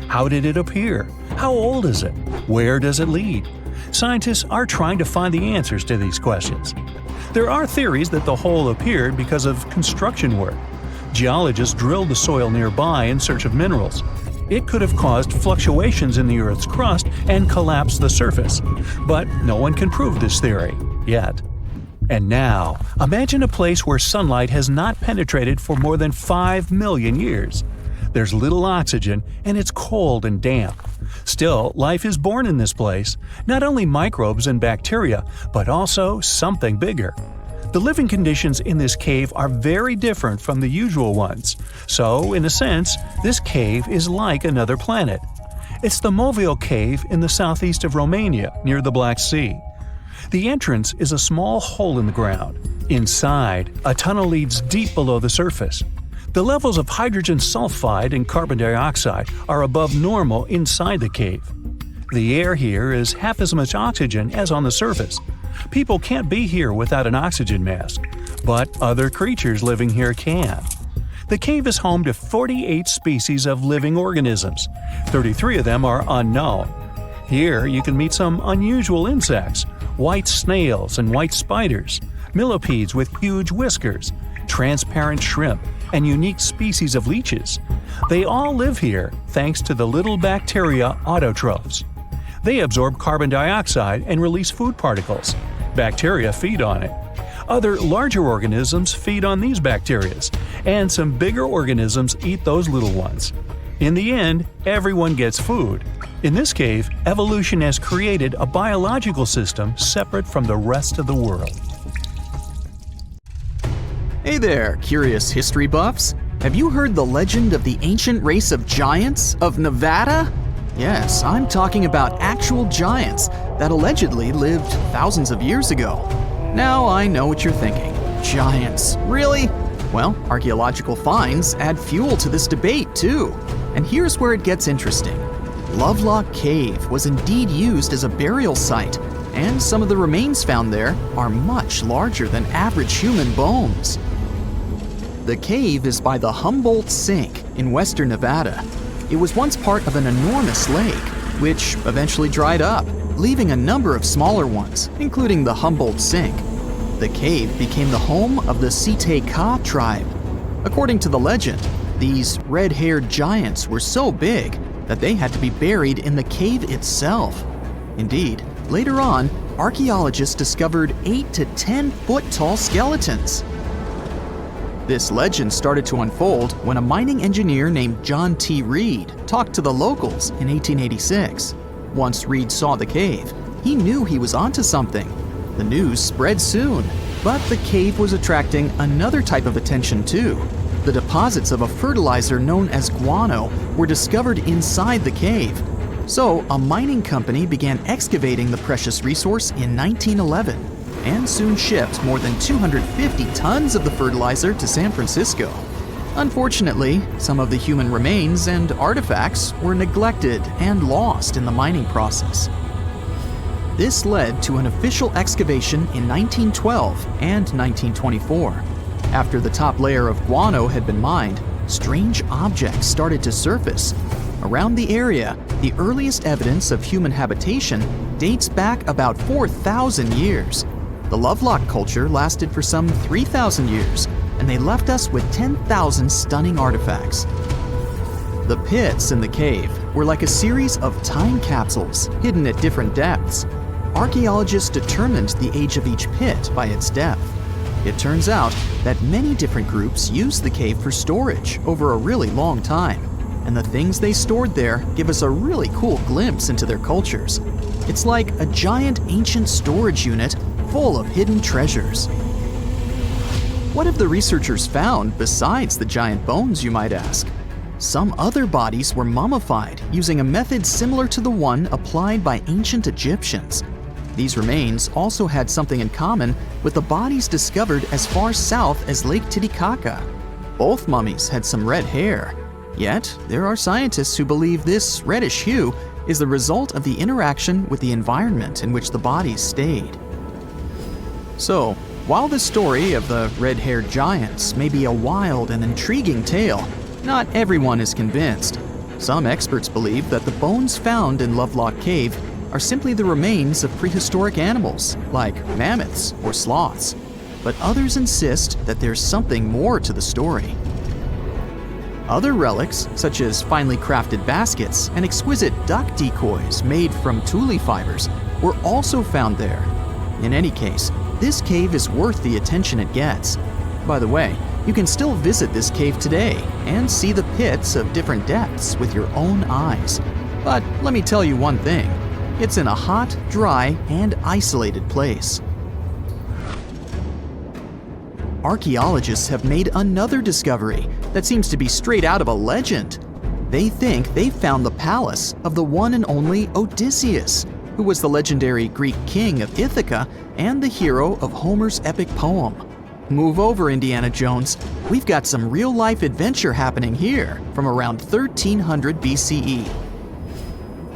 Speaker 2: How did it appear? How old is it? Where does it lead? Scientists are trying to find the answers to these questions. There are theories that the hole appeared because of construction work. Geologists drilled the soil nearby in search of minerals. It could have caused fluctuations in the Earth's crust and collapsed the surface. But no one can prove this theory, yet. And now, imagine a place where sunlight has not penetrated for more than 5 million years. There's little oxygen, and it's cold and damp. Still, life is born in this place, not only microbes and bacteria, but also something bigger. The living conditions in this cave are very different from the usual ones, so, in a sense, this cave is like another planet. It's the Movil Cave in the southeast of Romania, near the Black Sea. The entrance is a small hole in the ground. Inside, a tunnel leads deep below the surface. The levels of hydrogen sulfide and carbon dioxide are above normal inside the cave. The air here is half as much oxygen as on the surface. People can't be here without an oxygen mask, but other creatures living here can. The cave is home to 48 species of living organisms. 33 of them are unknown. Here you can meet some unusual insects, white snails and white spiders, millipedes with huge whiskers, transparent shrimp, and unique species of leeches. They all live here thanks to the little bacteria autotrophs. They absorb carbon dioxide and release food particles. Bacteria feed on it. Other larger organisms feed on these bacteria, and some bigger organisms eat those little ones. In the end, everyone gets food. In this cave, evolution has created a biological system separate from the rest of the world.
Speaker 5: Hey there, curious history buffs. Have you heard the legend of the ancient race of giants of Nevada? Yes, I'm talking about actual giants that allegedly lived thousands of years ago. Now I know what you're thinking. Giants, really? Well, archaeological finds add fuel to this debate too. And here's where it gets interesting. Lovelock Cave was indeed used as a burial site, and some of the remains found there are much larger than average human bones. The cave is by the Humboldt Sink in western Nevada. It was once part of an enormous lake, which eventually dried up, leaving a number of smaller ones, including the Humboldt Sink. The cave became the home of the Site-Ka tribe. According to the legend, these red-haired giants were so big that they had to be buried in the cave itself. Indeed, later on, archaeologists discovered 8 to 10 foot tall skeletons. This legend started to unfold when a mining engineer named John T. Reed talked to the locals in 1886. Once Reed saw the cave, he knew he was onto something. The news spread soon, but the cave was attracting another type of attention too. The deposits of a fertilizer known as guano were discovered inside the cave. So a mining company began excavating the precious resource in 1911 and soon shipped more than 250 tons of the fertilizer to San Francisco. Unfortunately, some of the human remains and artifacts were neglected and lost in the mining process. This led to an official excavation in 1912 and 1924. After the top layer of guano had been mined, strange objects started to surface. Around the area, the earliest evidence of human habitation dates back about 4,000 years. The Lovelock culture lasted for some 3,000 years, and they left us with 10,000 stunning artifacts. The pits in the cave were like a series of time capsules hidden at different depths. Archaeologists determined the age of each pit by its depth. It turns out that many different groups used the cave for storage over a really long time, and the things they stored there give us a really cool glimpse into their cultures. It's like a giant ancient storage unit full of hidden treasures. What have the researchers found besides the giant bones, you might ask? Some other bodies were mummified using a method similar to the one applied by ancient Egyptians. These remains also had something in common with the bodies discovered as far south as Lake Titicaca. Both mummies had some red hair. Yet, there are scientists who believe this reddish hue is the result of the interaction with the environment in which the bodies stayed. So, while the story of the red-haired giants may be a wild and intriguing tale, not everyone is convinced. Some experts believe that the bones found in Lovelock Cave are simply the remains of prehistoric animals, like mammoths or sloths. But others insist that there's something more to the story. Other relics, such as finely crafted baskets and exquisite duck decoys made from tule fibers, were also found there. In any case, this cave is worth the attention it gets. By the way, you can still visit this cave today and see the pits of different depths with your own eyes. But let me tell you one thing, it's in a hot, dry, and isolated place. Archaeologists have made another discovery that seems to be straight out of a legend. They think they found the palace of the one and only Odysseus, who was the legendary Greek king of Ithaca and the hero of Homer's epic poem. Move over, Indiana Jones. We've got some real-life adventure happening here from around 1300 BCE.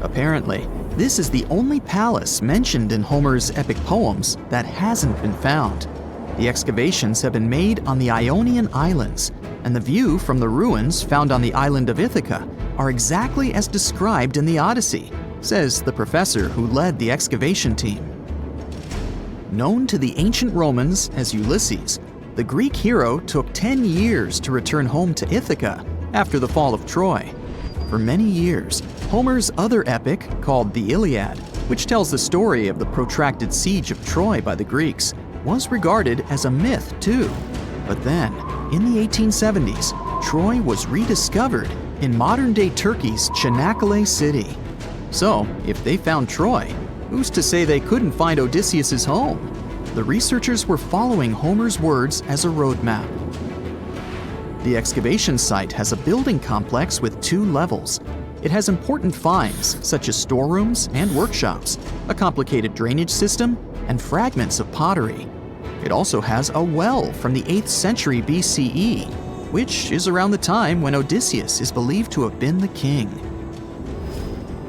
Speaker 5: Apparently, this is the only palace mentioned in Homer's epic poems that hasn't been found. The excavations have been made on the Ionian Islands, and the view from the ruins found on the island of Ithaca are exactly as described in the Odyssey, says the professor who led the excavation team. Known to the ancient Romans as Ulysses, the Greek hero took 10 years to return home to Ithaca after the fall of Troy. For many years, Homer's other epic, called the Iliad, which tells the story of the protracted siege of Troy by the Greeks, was regarded as a myth too. But then, in the 1870s, Troy was rediscovered in modern-day Turkey's Çanakkale city. So, if they found Troy, who's to say they couldn't find Odysseus's home? The researchers were following Homer's words as a roadmap. The excavation site has a building complex with 2 levels. It has important finds, such as storerooms and workshops, a complicated drainage system, and fragments of pottery. It also has a well from the 8th century BCE, which is around the time when Odysseus is believed to have been the king.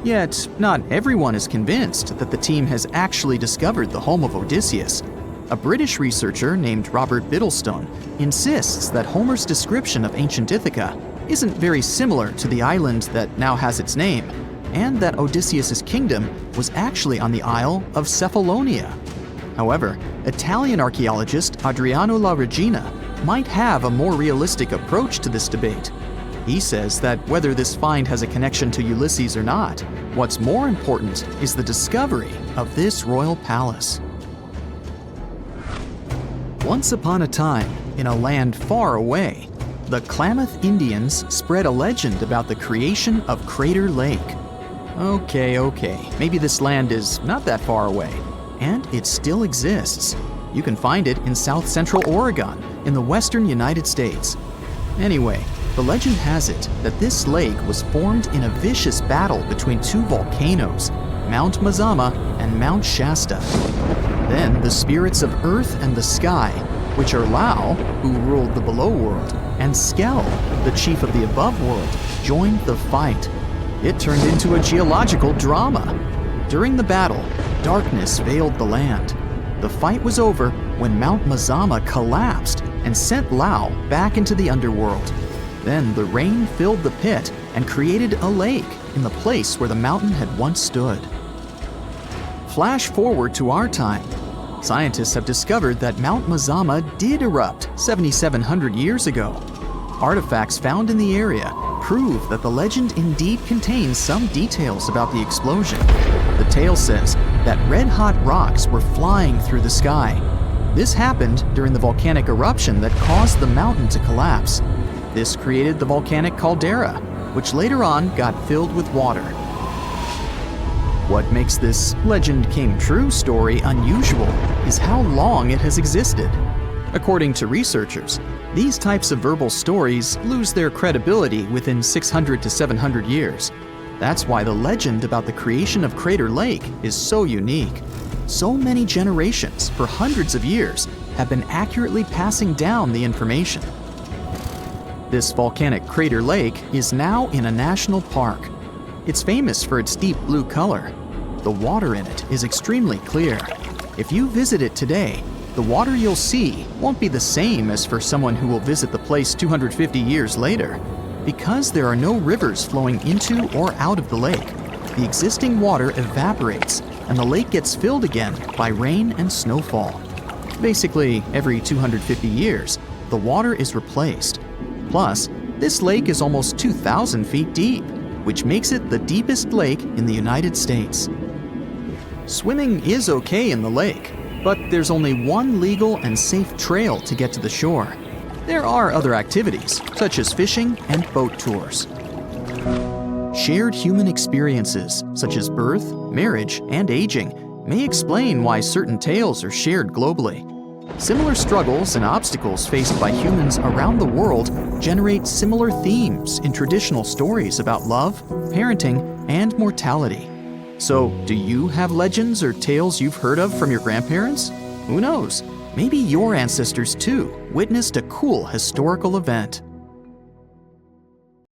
Speaker 5: Yet, not everyone is convinced that the team has actually discovered the home of Odysseus. A British researcher named Robert Biddlestone insists that Homer's description of ancient Ithaca isn't very similar to the island that now has its name, and that Odysseus's kingdom was actually on the Isle of Cephalonia. However, Italian archaeologist Adriano La Regina might have a more realistic approach to this debate. He says that whether this find has a connection to Ulysses or not, what's more important is the discovery of this royal palace. Once upon a time, in a land far away, the Klamath Indians spread a legend about the creation of Crater Lake. Okay, maybe this land is not that far away, and it still exists. You can find it in south central Oregon, in the western United States. Anyway, the legend has it that this lake was formed in a vicious battle between 2 volcanoes, Mount Mazama and Mount Shasta. Then the spirits of Earth and the Sky, which are Lao, who ruled the below world, and Skell, the chief of the above world, joined the fight. It turned into a geological drama. During the battle, darkness veiled the land. The fight was over when Mount Mazama collapsed and sent Lao back into the underworld. Then the rain filled the pit and created a lake in the place where the mountain had once stood. Flash forward to our time. Scientists have discovered that Mount Mazama did erupt 7,700 years ago. Artifacts found in the area prove that the legend indeed contains some details about the explosion. The tale says that red-hot rocks were flying through the sky. This happened during the volcanic eruption that caused the mountain to collapse. This created the volcanic caldera, which later on got filled with water. What makes this legend came true story unusual is how long it has existed. According to researchers, these types of verbal stories lose their credibility within 600 to 700 years. That's why the legend about the creation of Crater Lake is so unique. So many generations, for hundreds of years, have been accurately passing down the information. This volcanic crater lake is now in a national park. It's famous for its deep blue color. The water in it is extremely clear. If you visit it today, the water you'll see won't be the same as for someone who will visit the place 250 years later. Because there are no rivers flowing into or out of the lake, the existing water evaporates and the lake gets filled again by rain and snowfall. Basically, every 250 years, the water is replaced. Plus, this lake is almost 2,000 feet deep, which makes it the deepest lake in the United States. Swimming is okay in the lake, but there's only one legal and safe trail to get to the shore. There are other activities, such as fishing and boat tours. Shared human experiences, such as birth, marriage, and aging, may explain why certain tales are shared globally. Similar struggles and obstacles faced by humans around the world generate similar themes in traditional stories about love, parenting, and mortality. So, do you have legends or tales you've heard of from your grandparents? Who knows? Maybe your ancestors too witnessed a cool historical event.